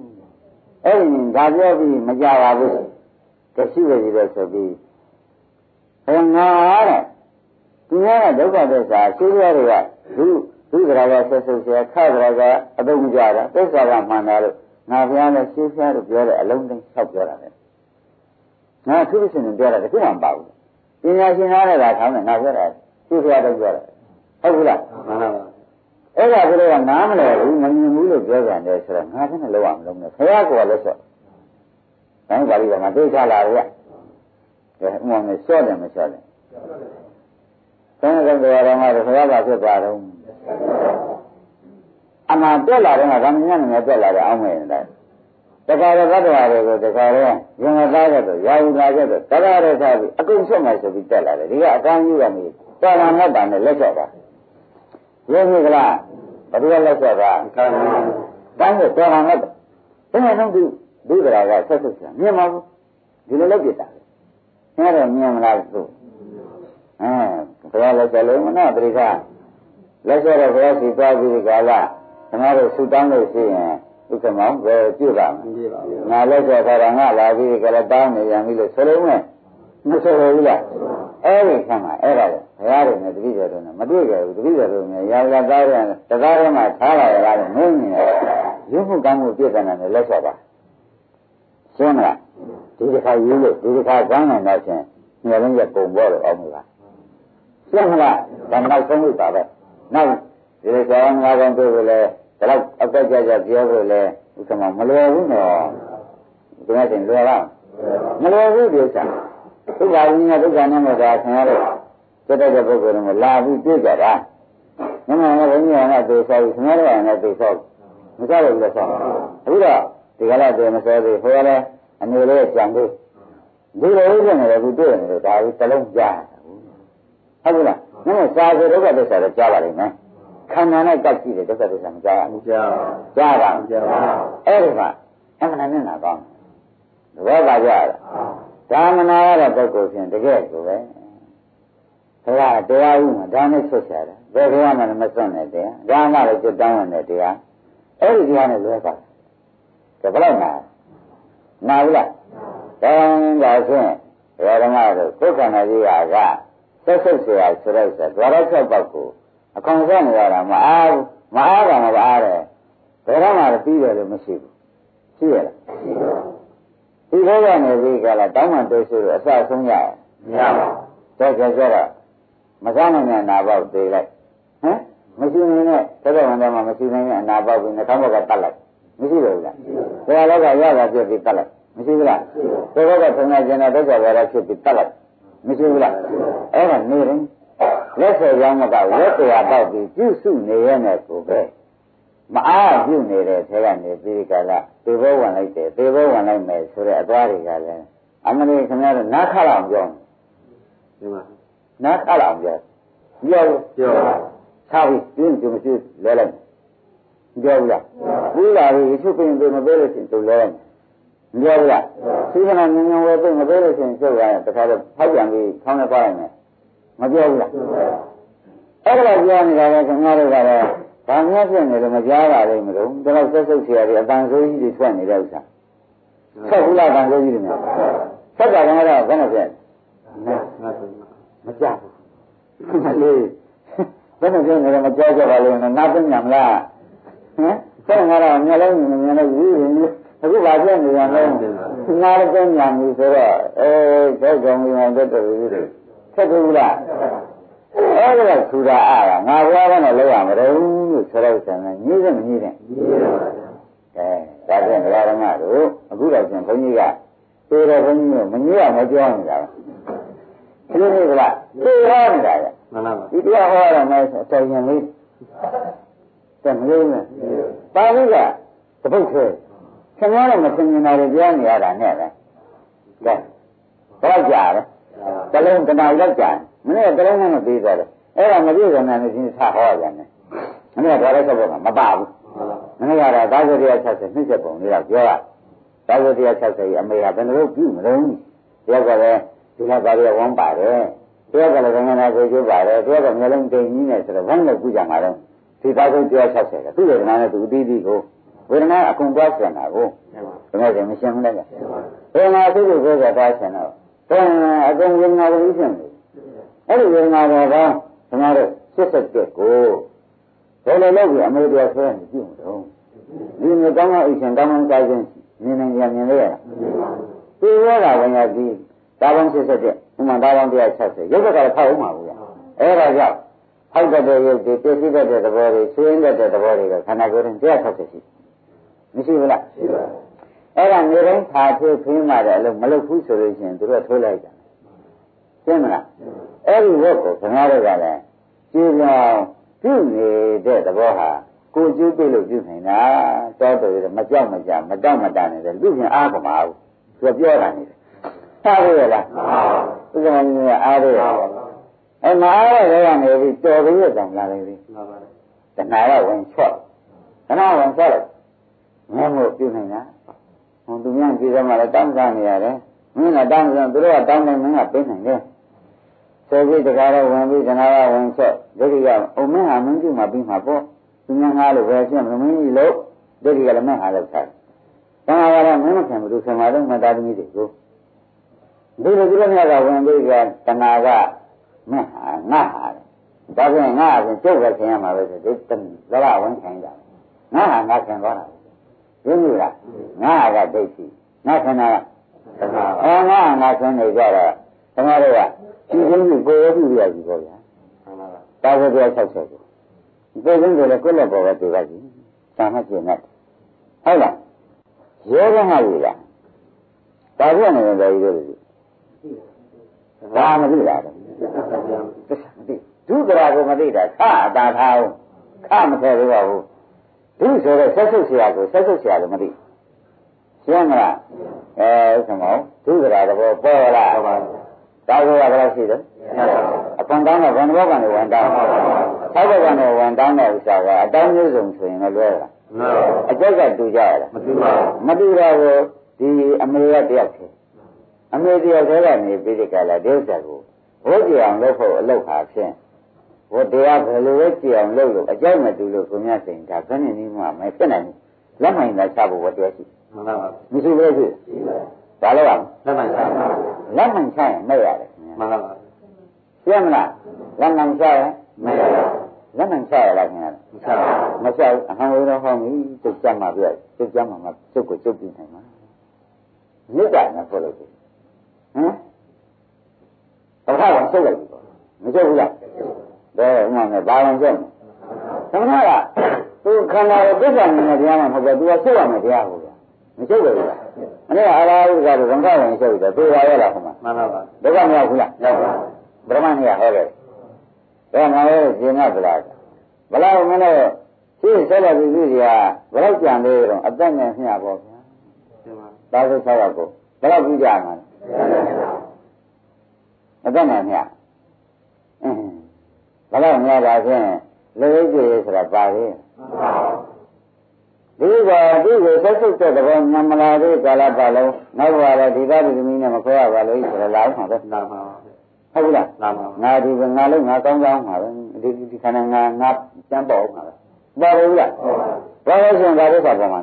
အဲ့ဒီဒါပြောပြီးမကြပါဘူးတရှိရည်လို့ဆိုပြီးငါတဲ့သူများကဒုက္ခသစ္စာရှင်းရတွေကဒုက္ခရာကဆက်ဆုပ်ဆရာခါကြကအတုံးကြတာသစ္စာကမှန်တာလို့ငါဘုရားလည်းရှင်းပြလို့ပြောတဲ့အလုံးတိုင်းဆောက်ပြောတာလေငါသူ့ရှင်ပြောတာတခုမှမပါဘူးပညာရှင်သားတွေကခေါင်းနဲ့ငါပြောတာရှင်းပြတော့ပြောတာဟုတ်ဘူးလားမှန်ပါပါအဲ့ဒါကလေးကနားမလဲဘူးမမြင်ဘူးလို့ပြောကြတယ်ဆိုတော့ငါကလည်းလောက်အောင်လုံးနဲ့ခရကောလည်းဆော့တိုင်းပါဠိကမှာသိချလာရကဲဥမောင်နဲ့ဆော့တယ်မဆော့တယ်သံဃာတော်မှာခရပါဖြစ်ပါတော့ အမှန်တက်လာတော့ကမင်းနဲ့တက်လာတဲ့အောင်းမဲ့တယ်တခါတော့သတ္တဝါတွေကိုတခါတော့ရင်မသားခဲ့တော့ရာဟုလာခဲ့တော့တခါတော့ထားပြီးအကုန်ဆက်မှဆိုပြီးတက်လာတယ်ဒီကအကောင်းကြီးကနေတော်လာနဲ့တာနဲ့လက်ချက်တာရုပ်မြကလားဘယ်လိုလက်ချက်တာတိုင်းကိုတော်လာနဲ့ဘယ်နဲ့တော့ဒုဒရာကဆက်ဆက်မြင်မှာဘူးဒီလိုလုပ်ပြတာအဲ့တော့မြင်မလားသူဘုရားလက်ချက်လုံးမနာပရိခလက်ချက်တော့ဘုရားစီသွားပြီးဒီကလာကျွန်တော်တို့ဆူတောင်းလို့ရှိရင်ဥက္ကမောင်ပဲပြုပါမယ်ငါလက်ချက်တော့ငါလာပြီးဒီကလာတောင်းနေရပြီလို့ဆိုလို့မဲ့မဆိုဘူးလားအဲ့ဒီခါမှာအဲ့ဒါလေဘုရားတွေနဲ့တတိယတော်နဲ့မတွေ့ကြဘူးတတိယတော်နဲ့ရာဇသားတွေတကားထဲမှာထားလာရတာလည်းမင်းနေရုပ်မှုကောင်းမှုပြည့်စုံတယ်လက်ချက်ပါရှင်းမလားဒီတစ်ခါယူလို့ဒီတစ်ခါကောင်းနိုင်တော့ချင်းညလုံးရပုံပေါ်လို့အောင်မလားရှင်းမလားဒါနောက်ဆုံးလို့ပါပဲနောက်ဒီလိုဆောင်းငါးကောင်တို့ကလည်းဒါတော့အသက်ကြကြပြောလို့လေဥက္ကမမလွယ်ဘူးနော်ဒီနေ့တင်လွယ်လားမလွယ်ဘူးဒီဥစ္စာဒုက္ခဝိညာဉ်ဒုက္ခနဲ့မှသာဆင်ရတော့တက်တဲ့ပုဂ္ဂိုလ်တွေလာပြီးတွေ့ကြတာမမကဘုန်းကြီးကသိဆောက်ဆင်ရတော့လည်းသိဆောက်မကြလို့လည်းဆောက်အခုတော့ဒီကလာတယ်မစောသေးဟိုလည်းအနေလေးကြံသေးဒီလိုဥစ္စာနဲ့အခုတွေ့နေတယ်ဒါကြီးတစ်လုံးကြားဟုတ်ဘူးလားမင်းစာဆိုဒုက္ခသစ္စာတော့ကြားပါလိမ့်မယ်ခန္ဓာနဲ့ကပ်ကြည့်တယ်ဒုက္ခသစ္စာမကြားဘူးကြားပါအဲ့ဒီမှာအမှန်နဲ့နာကောင်းတယ်ဘောကကြားတာဒါမနာရတဲ့ပုဂ္ဂိုလ်ဖြင့်တကယ်ကိုပဲဘုရားတရားဥမှာဒါနဲ့ဆွတ်ချတာဘယ်ဘုရားမှမစွန့်နဲ့တရားဒါမှလည်းจิตတောင်းဝင်တဲ့တရားအဲ့ဒီတရားနဲ့လွဲပါတယ်ဒါဘယ်လောက်နာဘူးလားတောင်းပါဖြင့်ဘုရားဓမ္မတို့ကိုယ်ခန္ဓာကြီးကဆက်ဆုပ်เสียဆိုတော့ဆိုတော့၆ပေါက်ကိုအကောင်ဆက်နေရတာမအားတာမအားတယ်ဘယ်တော့မှပြီးတယ်လို့မရှိဘူးရှိရလားဒီဘက်ကနေပြီးကြလားတောင်းမှတိုးဆိုတော့အစဆုံးရမရပါဘူးကြတော့မစားနိုင်တဲ့နာပေါက်သေးလိုက်ဟမ်မရှိနေနဲ့သက်တော်ဝန်တော်မှာမရှိနိုင်တဲ့အနာပေါက်ပြီးနှာခေါင်းဘက်ကတတ်လိုက်မရှိဘူးလားဘယ်လောက်ကရတာပြည့်ပြီးတတ်လိုက်မရှိဘူးလားဒီဘက်ကထုံနေကျင်တဲ့ဒုက္ခဝရဖြစ်ပြီးတတ်လိုက်မရှိဘူးလားအဲ့ဒါနေရင်လက်ဆယ်ရောင်းမကဝက်တရားပေါက်ပြီးပြုစုနေရတဲ့ကိုပဲမအားပြုနေတဲ့ထဲကနေပြီးကြလားသေဘောဝင်လိုက်တယ်သေဘောဝင်လိုက်မယ်ဆိုတဲ့အသွားတွေကလည်းအမလေးခင်ဗျားတို့နားခါလောက်ပြောဒီမှာနားခါလောက်ပြောထားပြီးပြင်းကြုံရှိလဲလိုက်ပြောဘူးလားဘူးလားဒီချုပ်ပင်တွေမပေးလို့ရှိရင်သူလဲလိုက်ပြောဘူးလားသိခဏငငဝဲပြမပေးလို့ရှိရင်ချုပ်ရတယ်တခါတော့ဖောက်ပြန်ပြီးခေါင်းနဲ့ပါလိုက်မယ်မပြောဘူးလားအဲ့ဒါပြောနေတာကခင်ဗျားတို့ကတော့ဘာများဖြစ်နေလို့မကြားပါလိမ့်မလို့ဒါတော့ဆက်ဆုပ်ဆရာတွေအတန်ဆိုးကြီးတွေထွက်နေတဲ့ဥစ္စာဆက်ဘူးလားအတန်ဆိုးကြီးတွေများဆက်တာကတော့ဘယ်နဲ့ဖြစ်မကြားဘူးမလေးဘယ်နဲ့ဖြစ်နေလဲမကြားကြပါလိမ့်နဲ့နားသိညာမလားဟမ်ဆက်ငါတော့မျက်လုံးမြင်နေပြီအခုဘာဖြစ်နေရလဲနားသိညာပြီဆိုတော့ဆက်ကောင်ကြီးမှတက်တယ်ဘူးတွေဆက်ဘူးလားအဲ့ဒါကထူတာအားကငါဘွားကတော့လောက်ရမလို့လို့ဆိုတော့ဆံနေညည်းစမညည်းတဲ့ဒါပြန်ဓမ္မတို့အခုတော့ကျန်ဘုန်းကြီးကသေတော်ဘုန်းကြီးကမညည်းရမကြောက်နေတာဒီနေ့ကလားသေဟောနေတာကမှန်ပါပါဒီတရားဟောရမယ်ဆိုအတိုင်းလေးတဲ့မလို့နဲ့ပါဠိကတပုတ်သေးခင်ဗျားတို့မသင်နေတာတွေပြောနေရတာနဲ့ပဲတော့ကြာတယ်တလုံးတနာရောက်ကြာမနေ့ကတလုံးနဲ့မပြီးသွားတယ်အဲ့ဒါမပြည့်စုံတဲ့ရှင်ထားဟောရတယ်မနေ့ကဒါလည်းဆက်ဖို့မပါဘူးမနေ့ကတော့သာဝတိယ60နှစ်ချက်ပုံလေးတော့ပြောရသာဝတိယ60အမေကဘယ်လိုပြုမလို့တယောက်ကလည်းဒီလောက်ပါရဝမ်းပါတယ်တယောက်ကလည်းငငနာကိုကျိုးပါတယ်တယောက်ကမျိုးလုံးတိမ်ကြီးနေဆိုတော့ဝမ်းလည်းပြုကြမှာတော့ဒီသာဝတိယ60ကသူ့ဝေဒနာနဲ့သူအသီးသီးကိုဝေဒနာအကုန်သွားဆင်တာကိုဘယ်နဲ့မရှင်းဘူးလေဝေဒနာသူ့ကိုသွားဆင်တော့အကုန်ဝေဒနာကိုရှင်းတယ်အဲ့ဒီဝေဒနာတော်ကကျွန်တော်တို့87ကိုဘယ်လိုလုပ်ပြီးအမေတရားဆွဲနေကြည့်မလို့ဒီမျိုးကောင်းကောင်းအိမ်ရှင်ကောင်းကောင်းကြိုက်ခြင်းမြင်နေကြမြင်လေရဒီရောတာဝင်ရပြီးတာပေါင်း87ဥမာတာပေါင်း160ရုပ်ကလည်းဖောက်အောင်ပါဘူးအဲ့ဒါကြောင့်ဟောက်တဲ့ရုပ်တွေပြည့်စုံတဲ့သဘောတွေဆွေးနေတဲ့သဘောတွေကခန္ဓာကိုယ်ရင်160ရှိမရှိဘူးလားရှိပါအဲ့ဒါနေတိုင်းခါထိုးခင်းလာတဲ့အလုပ်မလုပ်ဘူးဆိုလို့ရှိရင်သူတို့ထိုးလိုက်ကြရှင်းမလားအဲ့ဒီဝတ်ကိုခင်ဗျားတို့ကလည်းကြည်ပြောင်းပြုနေတဲ့သဘောဟာ ကိုကျိုးပြေလို့ပြုနေတာတောတော်မကြောက်မကြမတောက်မတန်နေတယ်လူချင်းအားကမအောင်သူပြောတာနေတယ်အားရလားသူကလည်းအားရမအားရလည်းကနေပြီးတော်ပြီးရတောင်လာတယ်ပြီးတဏှာကဝင်ချော့တဏှာဝင်ချော့လိုက်ငင်းလို့ပြုနေတာဟိုသူများကြည့်ရမှလည်းတောင်းစားနေရတယ်မင်းကတောင်းစားသူတို့ကတောင်းတယ်မင်းကပေးနိုင်တယ်ဆိုပြီးတခါတော့ဝင်ပြီးတဏှာကဝင်ချော့ဒိဋ္ဌိကအုံမင်းဟာမင်းပြုမှပြီးမှာပေါ့သူများငါလို့ပဲရှင်းမမင်းကြီးလို့ဒိဋ္ဌိကလည်းမင်းဟာလို့ထားတဏှာကတော့မင်းမခံဘူးသူဆံမှာတော့မတာသမီးတွေကိုဒီလိုသူတို့များကဝင်ပြီးကတဏှာကမင်းဟာငါဟာဒါပြန်ငါအပြင်ကျုပ်ပဲခင်ရမှာပဲဆိုဒီသရဝင်ခိုင်းတာငါဟာငါခင်သွားတာသိပြီလားငါကဒိဋ္ဌိငါခင်တာကတဏှာငါခင်နေကြတာတဏှာတွေကဒီချင်းကြီးကိုယ်ပြုရပြီပေါ့ဗျာတာဝတ္တရား60ကိုကိုယ်ချင်းကလည်းကိုယ်လက်ပေါ်ပဲတွေ့ပါကြီးသာမကျင်နဲ့ဟုတ်လားရောကငါကြီးလားဒါပြန်နေတယ်ကြီးတို့ဒါမသိတာတော့ဒုက္ခရာကိုမသိတာခအတာထားအောင်ခမထည့်လို့ပါဘူးဒုဆိုတော့ဆက်ဆုပ်ဆရာကိုဆက်ဆုပ်ဆရာလို့မသိရှင်းမလားဆမောဒုက္ခရာတော့ပေါ်လာတာကိုကဘယ်လိုရှိတယ်အကွန်တောင်းတော့ဘယ်နှဘောကနေဝန်တောင်း6ဘက်ကနေဝန်တောင်းတဲ့ဥစ္စာကအတောင်းမျိုးစုံဆိုရင်လည်းလွဲတာအကျက်ကတူကြရတာမတူတော့ဘူးဒီအမေကတယောက်သေးအမေတယောက်သေးကနေပြီးဒီကလာဒိဋ္ဌာကိုဘုရားအောင်လုပ်ဖို့အလုပ်ဟာဖြင့်ဘုရားဘယ်လိုပဲကြည်အောင်လုပ်လို့အကြောက်မတူလို့ကိုမြတ်စိန်ဒါခဏနေမှမဖြစ်နိုင်ဘူးလက်မှန်သာချဖို့တရားရှိမှန်ပါပါမရှိဘူးရှိဒါလည်းပါလက်မှန်ချလက်မှန်ချရင်မဲ့ရတယ်မှန်ပါပါရှင်းမလားလက်မှန်ချရင်မဲ့ရလက်မှန်ချရလားခင်ဗျာမချဘူးအဟံဝေတော့ဟောင်းပြီသူကြမ်းမှာပြသူကြမ်းမှာသူ့ကိုကျုပ်ပြီးနိုင်မှာမြစ်တာနဲ့ပြောလို့ဟမ်ဘာသာဆုပ်လိုက်ပြီပေါ့မကျုပ်ဘူးလားဒါဥမာနဲ့ဘာဝင်ကျုပ်သမဏကသူခန္ဓာကိုပြစ္ဆာနေနဲ့တရားမှမဟုတ်ဘူးသူကဆုပ်ရမယ်တရားဟုတ်လားမကျုပ်ဘူးလားမနေ့အာရာဟုကလည်းဝန်ခဝင်ကျုပ်တယ်ပြေပါရဲ့လားဟုတ်မှာမှန်ပါပါဒုက္ခမရောက်ဘူးလားရောက်ပါဗြဟ္မဏိယဟောတယ်ဒါငါရဲ့ဇင်ကဗလားဘလောက်မင်းတို့ရှင်းဆက်လက်ပြီးပြီကဘလောက်ကြံသေးတော့အသက်နဲ့မျှပေါ့ဗျာဒါဆို6ရောက်ကိုဘလောက်ပြီးကြမှာအသက်နဲ့မျှဘလောက်များတာဖြင့်လူ့ကြည့်ဆိုတာပါလေဒီကဒီကိုဆက်စုပ်တဲ့သဘောညမလာသေးကာလပတ်လုံးနောက်ပါတော့ဒီသားဒီသမီးနဲ့မခွဲရပါလို့ဆိုတော့လာအောင်ပါပဲလာပါဟုတ်လားလာပါငါဒီငါလုံးငါကောင်းကောင်းပါပဲဒီခန္ဓာငါကျမ်းပေါ်ပါပဲပါလို့လားဘာလို့ဆိုရင်ဒါလို့ဆိုပါမှာ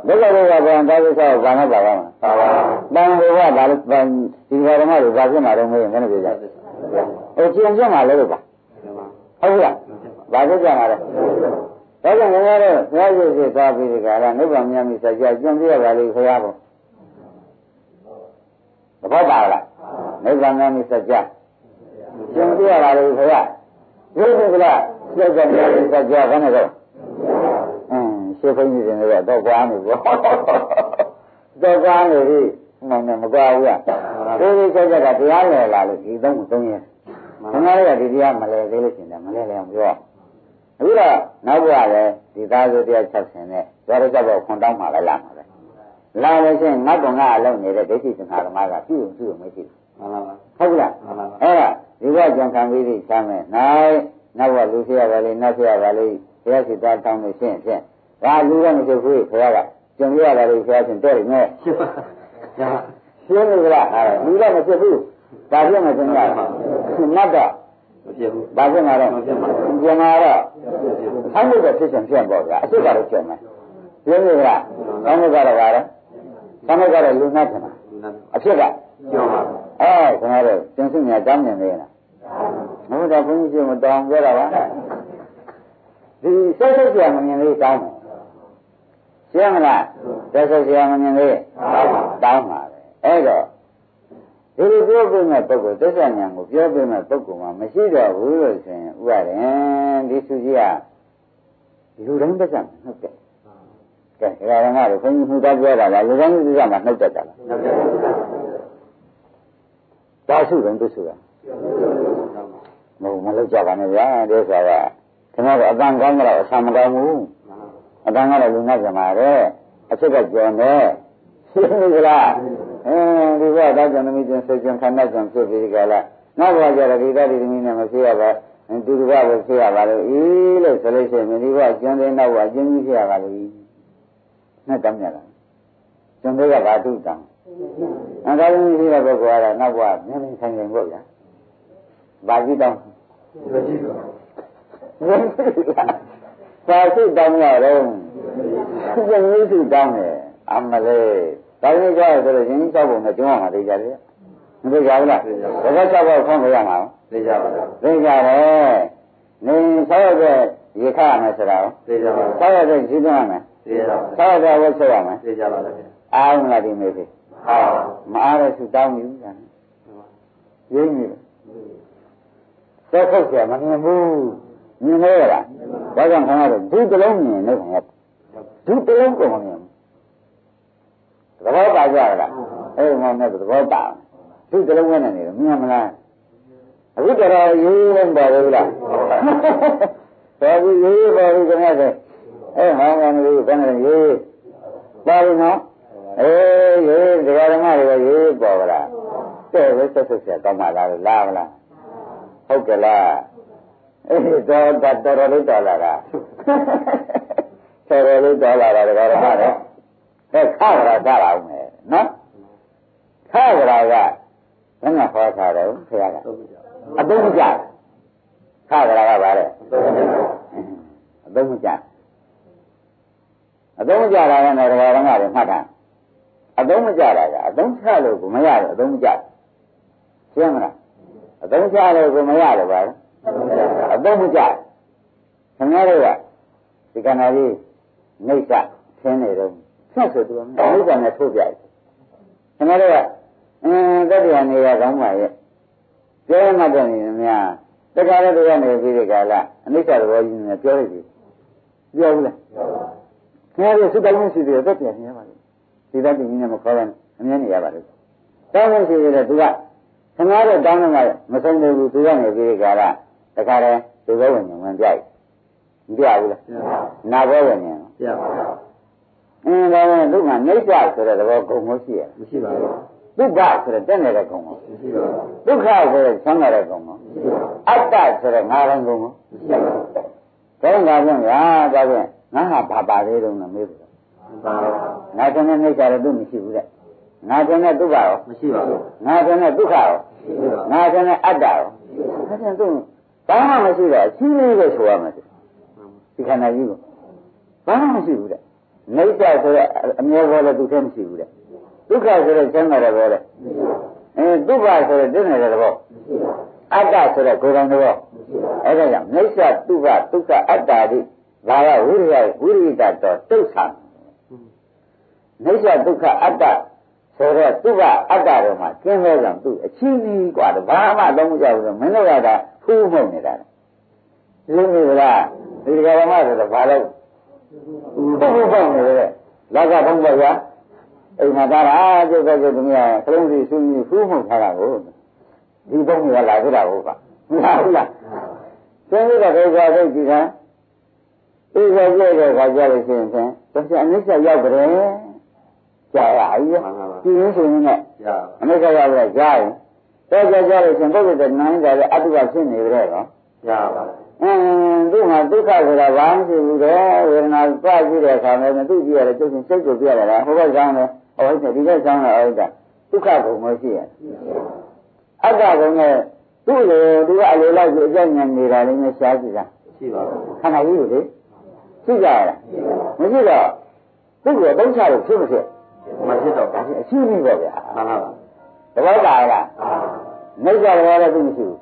ဒုက္ခတွေကဘာသာလို့ဆိုဘာနဲ့ပါပါမှာပါပါတန်ဖို့ကဒါလို့ဒီဓမ္မတွေဘာဖြစ်မှာတော့မင်းလည်းပြောကြဟိုကျင်ကျင်မှာလည်းလို့ပါဟုတ်လားဘာဖြစ်ကြမှာလဲဒါကြောင့်ငါတို့ဘုရားရှိခိုးသွားပြီးဒီကရနိဗ္ဗာန်မြတ်မိစကြာကျင့်ပြရပါလိမ့်ခရားပေါ့သဘောပါလားနိဗ္ဗာန်မြတ်မိစကြာကျင့်ပြရပါလိမ့်ခရားဘုရားကလားစကြာမြတ်မိစကြာခဏတော့ရှင်းဖုန်းကြီးတွေတော့ကွာနေပေါ့တော့ကွာနေပြီမကွာဘူးလားဒီစကြာကတရားလည်လာလို့ဒီသုံးရဲငါတို့ကဒီတရားမလဲသေးလို့ရှင်တယ်မလဲလဲအောင်ပြောအခုတော့နောက်ဘုရားလည်းဒီသားစုတရား60နဲ့ဇောရကြဘောခွန်တောင်းမှလည်းလာမှာပဲလာလို့ရှိရင်ငါ့ကောင်ကအလုံးနေတဲ့ဒိဋ္ဌိသင်္ခါရမကပြုတ်မရှိဘူးမှန်ပါပါဟုတ်လားအဲ့ဒါဒီကကြံခံပြီးပြီးချမ်းမယ်နောက်ဘလူဖြစ်ရပါလိမ့်နောက်ဖြစ်ရပါလိမ့်ဘုရားရှိသားတောင်းလို့ရှိရင်ဖြင့်ဒါလူကမရှိဘူးဘုရားကကြံရပါလိမ့်ဘုရားရှင်တဲ့နေရှင်းလို့လားလူကမရှိဘူးဒါပြမယ်ရှင်ကမတ်တော့ဖြစ်ဘူးဘာဖြစ်မှာတော့ပြန်လာတော့ဆောင်းလို့တော့ဖြစ်ချင်ဖြစ်ပေါ့ဗျာအစ်စ်ကတော့ကျုံမယ်ပြင်းလို့လားဆောင်းလို့ကတော့ပါတော့ဆောင်းလို့ကတော့လူနာဖြစ်မှာအဖြစ်ကကျုံပါခင်ဗျားတို့ကျင်စုညာတောင်းနေနေလားဟုတ်တော့ဘုန်းကြီးကမတောင်းပြောတာပါဒီဆက်ဆက်ဆရာမမြင်လေးတောင်းရှင်းမလားဆက်ဆက်ဆရာမမြင်လေးတောင်းပါလေအဲ့တော့ဒီလိုပြောပြမဲ့ပုဂ္ဂိုလ်သစ္စာဉာဏ်ကိုပြောပြမဲ့ပုဂ္ဂိုလ်မှာမရှိတော့ဘူးလို့ဆိုရင်ဥပါရင်ဒီသူကြီးကလူတိုင်းသစ္စာနှုတ်တယ်။ကဲဒါရငါတို့ခွန်ကြီးမှုသားပြောတာလားလူတိုင်းသစ္စာမှာနှုတ်တတ်တာလား။ဒါစုတယ်သူဆိုတာမဟုတ်မလုပ်ကြပါနဲ့ဗျာဒီဥစ္စာက ခင်ဗျားတို့အတန်ကောင်းတော့အဆံမကောင်းဘူးအတန်ကတော့လူနဲ့ကြမှာတဲ့အဖြစ်ကကြုံတယ်ရှင်းပြီလားဒီဘက်ကကြောင့်သမီးချင်းဆွေးချင်းခဏကြောင့်ဖြစ်ပြီးကြလားနောက်ဘဝကျတော့ဒီတတိသမီးနဲ့မဖြစ်ရပါတူတူကပဲဖြစ်ရပါလို့လို့ဆိုလို့ရှိရင်ဒီဘဝကျန်တဲ့နောက်ဘဝအချင်းကြီးဖြစ်ရပါလို့နဲ့တောင်းကြတာကျန်တဲ့ကဘာတုတောင်းအကာသမီးရှိတဲ့ပုဂ္ဂိုလ်ကတော့နောက်ဘဝမြင်းမြင်းဆိုင်ဆိုင်ပေါ့ဗျာဘာကြီးတောင်းဘာရှိတောင်းရတော့ကျန်ရေးစုတောင်းတယ်အမလေးဒါနဲ့ကြောက်ဆိုလို့ရှင်ကြောက်ပုံနဲ့ကျွမ်းမှာသိကြတယ်မသိကြဘူးလားဒါကကြောက်ဖို့ခေါင်းမရမှာသိကြပါလားသိကြတယ်နေဆောက်တဲ့ရေခရမယ်ဆိုတာသိကြပါလားဆောက်တဲ့ကြီးသွင်းရမယ်သိကြပါလားဆောက်တဲ့ဝတ်ဆက်ရမယ်သိကြပါလားအားမလားဒီမေဖေမအားတဲ့စုတောင်းယူတာရင်းနေသောက်ဆက်မမြင်ဘူးမြင်လို့ရလားဘာကြောင့်ခေါင်းရတော့ဒီတလုံးမြင်နေခေါင်းရဒီတလုံးကိုမမြင်သဘောပါကြလားအဲ့ဒီမှာနဲ့သဘောပါသူတလုံးဝနဲ့နေတော့မြင်မလားအခုတော်ရေးလုံးပါဘူးလားတော်ပြီရေးပါဘူးခင်ဗျားအဲ့ဟောင်းကနေဘယ်နဲ့ရေးပါဘူးနော်ရေးဒကာဓမ္မတွေကရေးပေါ်ပါလားတဲ့ပဲဆက်ဆက်ဆက်ကောင်းပါလားလားမလားဟုတ်ကဲ့လားတော်လေးတော်လာတာတော်လေးတော်လာတာဒကာဓမ္မတွေခါရတာလာအောင်မယ်နော်ခါရတာကဘယ်နဲ့ဟောထားတယ်ဆရာကအသုံးမကျခါရတာကဘာလဲအသုံးမကျတာနဲ့တရားဓမ္မတွေမှတ်တာအသုံးမကျတာကအသုံးချလို့ကိုမရတော့အသုံးမကျရှင်းမလားအသုံးချလို့ကိုမရတော့ပါလားအသုံးမကျခင်ဗျားတို့ကဒီကနာကြီးနှိမ့်ချထင်းနေတော့ဆက်ဆိုသူကမိစ္ဆာနဲ့ထိုးပြတယ်။ခင်ဗျားတို့ကတတ္တရာနေရကောင်းပါရဲ့။ပြောမှတော့နေများတခါတည်းတည်းကနေပြီးဒီကလာအနိစ္စသဘောကြီးနဲ့ပြောလိုက်ပြီ။ပြောဘူးလား။ခင်ဗျားတို့စိတ်တိုင်းရှိသေးတယ်တက်ပြန်နေရပါလိမ့်။ဒီတတ်ကြီးနဲ့မခေါ်ရနဲ့အမြဲနေရပါလိမ့်။တောင်းလို့ရှိရတယ်သူကခင်ဗျားတို့တောင်းတော့မဆုံးသေးဘူးသူကနေပြီးဒီကလာတခါတည်းဒီဘဝဝင်ဝင်ပြိုက်မပြဘူးလား။နာဘောဝင်ရင်ပြပါဘူးဒါနဲ့သူကနှိမ့်ကြဆိုတဲ့သဘောဂုဏ်မရှိရမရှိပါဘူးဒုက္ခဆိုတဲ့တက်နေတဲ့ဂုဏ်မရှိပါဘူးဒုက္ခဆိုတဲ့ဆန်းတဲ့ဂုဏ်မရှိပါဘူးအတ္တဆိုတဲ့ငါးလုံးဂုဏ်မရှိပါဘူးဒါကဘာပြန်ညာဒါပြန်ငါဟာဘာပါသေးတုံးနဲ့မေးဘူးပါငါတည်းနဲ့နှိမ့်ကြတယ်သူမရှိဘူးတဲ့ငါတည်းနဲ့ဒုက္ခရောမရှိပါဘူးငါတည်းနဲ့ဒုက္ခရောငါတည်းနဲ့အတ္တရောဒါပြန်သူဘာမှမရှိတော့အချင်းလေးပဲဆိုရမယ်ဒီခန္ဓာကြီးကိုဘာမှမရှိဘူးတဲ့နှိမ့်ကြဆိုတဲ့အမြဲဘောလည်းသူထဲမရှိဘူးတဲ့ဒုက္ခဆိုတဲ့ကျမ်းသာတဲ့ဘောလည်းဒုက္ခဆိုတဲ့တင်းနေတဲ့ဘောအတ္တဆိုတဲ့ကိုယ်တော်တဲ့ဘောအဲ့ဒါကြောင့်နှိမ့်ကြဒုက္ခဒုက္ခအတ္တတိဘာဝဝိရိယတော်တုတ်ဆံနှိမ့်ကြဒုက္ခအတ္တဆိုတဲ့ဒုက္ခအတ္တတွေမှာကျင်းသောကြောင့်သူအချင်းကြီးกว่าဘာမှတော့မကြောက်ဘူးမင်းတို့ကဒါဖူးမှုန်နေတာလေရှင်းပြီလားဒီကရမဆိုတော့ဘာလို့ဘုရားပေါ့နေတယ်လောကဘုံပေါ့ဗျာအိမ်မှာသားတာကျုပ်ကကျုပ်သမီးကခလုံးစီဆူကြီးဖူးမှုထားတာကိုဒီဘုံကလာကြတာဟုတ်ပါမလားဘူးလားကျင်းပြီးတော့ဒုက္ခသိကြည့်တာအေးဆိုကြတဲ့ခါကြလို့ရှိရင်ဖြင့်တစ်အနည်းဆက်ရောက်ကြတယ်ကြာရအကြီးကြည့်ရင်းဆိုရင်လည်းအနည်းဆက်ရောက်တော့ကြာရင်တော့ကြာလို့ရှင်ပုဂ္ဂိုလ်တဲ့နိုင်ကြတဲ့အတုကဖြစ်နေကြတယ်နော်ကြာပါသူ့မှာဒုက္ခဆိုတာဘာမှမရှိဘူးတဲ့ဝေဒနာကြွကြည့်တဲ့အခါမှာသူကြည့်ရတယ်ကျုပ်စိတ်ကိုပြရတာဟိုဘက်ကောင်းတယ်ဟုတ်တယ်ဒီဘက်ကောင်းတယ်ဟုတ်တယ်ဒုက္ခဘုံမရှိရအတ္တဘုံနဲ့သူ့လေသူကအလိုလိုက်ပြီးအကျဉ်းဉာဏ်နေတာလေးနဲ့ရှားကြည့်တာရှိပါဘူးခန္ဓာကြီးကိုလေရှိကြရလားမရှိတော့သူ့ကိုသုံးချလို့ဖြစ်မဖြစ်မဖြစ်တော့ဒါချင်းအရှိကြီးပေါ့ဗျာမှန်ပါပါသဘောပါလားမိစ္ဆာတော်လည်းသူမရှိဘူး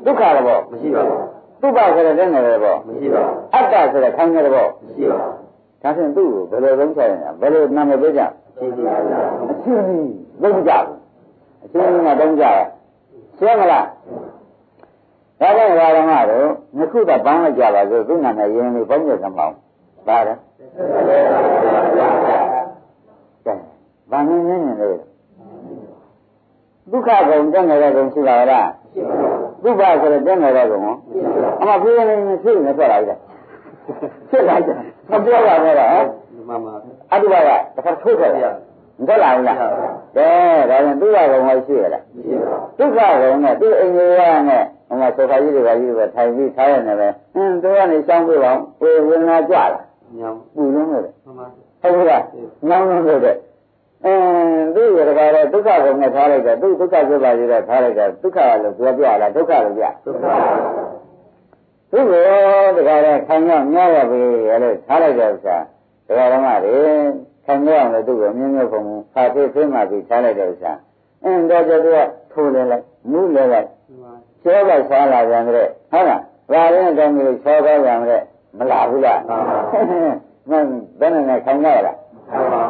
ဒုက္ခလည်းမရှိပါဘူးသုဘဆိုတဲ့တဲ့နယ်တယ်ပေါ့မရှိပါဘူးအတ္တဆိုတဲ့ခိုင်းတယ်ပေါ့မရှိပါဘူးဒါဖြင့်သူ့ကိုဘယ်လိုသုံးချရလဲဘယ်လိုနာမည်ပေးကြရှိပါဘူးအချင်းကြီးသုံးကြဘူးအချင်းကြီးကသုံးကြရရှင်းမလားဒါကြောင့်ဓမ္မတို့နှစ်ခုတော့ပေါင်းလိုက်ကြပါစို့သူ့နာမည်ရင်းလေးဘုန်းကြီးကမောင်းပါတယ်ဘာနည်းနည်းလေးဒုက္ခကုံတက်နေတဲ့ကုံရှိပါလားရှိပါဘူး သူ့ဘာဆိုတော့တင်းနေတော့ကောအမပြေးနေဖြစ်နေထွက်လာပြီဖြစ်လိုက်တယ်မပြောပါနဲ့တော့မှန်ပါအတုပါကတစ်ခါထုတ်ခဲ့ရမထွက်လာဘူးလားကဲဒါပြန်သူ့ဘာကောင်မရှိရလားဒုက္ခကောင်နဲ့သူ့အိမ်ကြီးရနဲ့ဟိုမှာသုခကြီးတွေကကြီးပဲထိုင်ပြီးထားရတယ်ပဲသူကနေစောင်းပြပါဦးဝေဒနာကြလားညောင်းပူလုံးလို့မှန်ပါဟုတ်လားညောင်းလုံးလို့တဲ့သူ့ရတကားတော့ဒုက္ခကောင်နဲ့ထားလိုက်တယ်သူ့ဒုက္ခပြပါရတဲ့ထားလိုက်တယ်ဒုက္ခလို့ပြောပြလားဒုက္ခလို့ပြဒုက္ခသူ့ကိုတကားတော့ခံရမြောက်ရပြီလို့ထားလိုက်တဲ့ဥစ္စာဒကာဓမ္မတွေခံရအောင်လို့သူ့ကိုမြင်းမြုပ်ပုံဖာသေးသေးမှပြီးထားလိုက်တဲ့ဥစ္စာတော့ကျသူကထိုးလဲလိုက်မူးလဲလိုက်ချောကစားလာပြန်တဲ့ဟုတ်လားဘာရင်းအကြောင်းကြီးချောကားပြန်တဲ့မလာဘူးလားမှန်ဘယ်နဲ့ခံရလား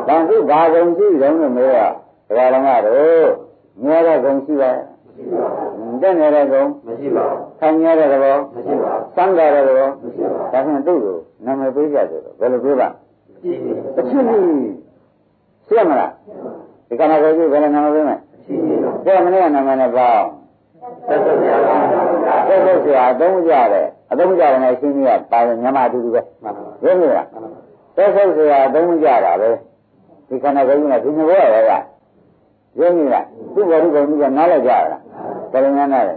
ဒါသူဘာကုန်ရှိတယ်လို့မေးတော့ဒကာဓမ္မတို့မြဲတဲ့ကုန်ရှိပါတက်နေတဲ့ကုန်မရှိပါဘူးခံရတဲ့ဘောမရှိပါဘူးစမ်းကြတဲ့ဘောမရှိပါဘူးဒါဖြင့်သူ့ကိုနာမည်ပေးကြတယ်ဘယ်လိုပြောပါအဖြစ်ရှိရမလားဒီကနာကိုကြည့်ဘယ်လိုနာမည်ပေးမလဲရှိမနေ့ကနာမည်နဲ့ပေါ့သက်သက်ဆရာအသုံးကြတယ်အသုံးကြတယ်နဲ့ရှင်းကြီးကပါမြန်မာအတူတူပဲရင်းနေလားသက်သက်ဆရာအသုံးကြတာပဲဒီကနာကိုကြည့်နေဒီငဘောရရရင်းနေလားသူ့ဘောဓုကောင်ကြီးကနားလိုက်ကြလားဘယ်လိုများနားလဲ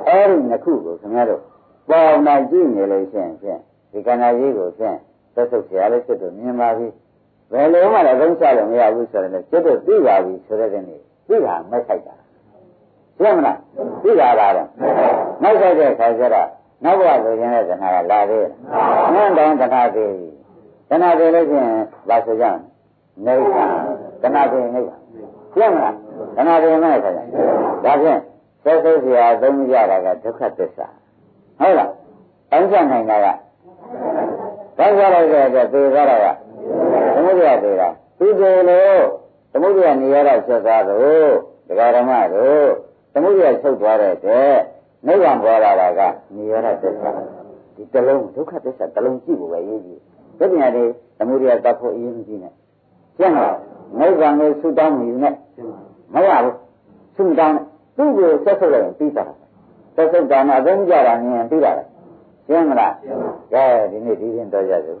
အဲ့ဒီနှစ်ခုကိုခင်ဗျားတို့ပေါ်မှကြည့်နေလို့ရှိရင်ဖြင့်ဒီကနာကြီးကိုဖြင့်သက်သက်ဆရာလည်းစစ်တော့မြင်ပါပြီဘယ်လိုမှလည်းသုံးချလို့မရဘူးဆိုရင်လည်းစစ်တော့သိပါပြီဆိုတဲ့နေ့သိတာမက်ဆိုင်တာသိမလားသိတာလားတော့မက်ဆိုင်တဲ့ခါကျတော့နောက်ဘဝလိုချင်တဲ့ဇနာကလာသေးတယ်။နန်းတောင်ဇနာသေးပြီ။ဇနာသေးလို့ချင်းဘာဆိုကြလဲ။နိဗ္ဗာန်ဇနာသေးနိဗ္ဗာန်သိမလားဇနာသေးမဲ့ခါကျဒါဖြင့်သက်သက်ဆရာသုံးကြတာကဒုက္ခသစ္စာဟုတ်လားတောင်းချနိုင်တာကတောင်းကြလိုက်တဲ့အတွက်သေသွားတာကသမုဒ္ဒရာသေးတာသူတယ်လို့သမုဒ္ဒရာနေရတာဆက်သားတို့ဒကာဓမ္မတို့သမုဒ္ဒရာချုပ်သွားတဲ့အတွက်နိဗ္ဗာန်ပေါ်လာတာကနေရတဲ့သစ္စာဒီတလုံးဒုက္ခသစ္စာတလုံးကြည့်ဖို့ပဲရေးကြည့်ဒီပညာတွေသမုဒ္ဒရာတတ်ဖို့အရေးမကြီးနဲ့ကျင့်တော့နိဗ္ဗာန်ကိုဆုတောင်းနေနဲ့မရဘူးဆုတောင်းသူ့ကိုဆက်ဆုပ်လိုက်ရင်ပြီးတာဆက်ဆုပ်တာနဲ့အသုံးကြတာမြင်ပြီးတာရှင်းမလားကဲဒီနေ့ဒီရင်တော့ကြစို့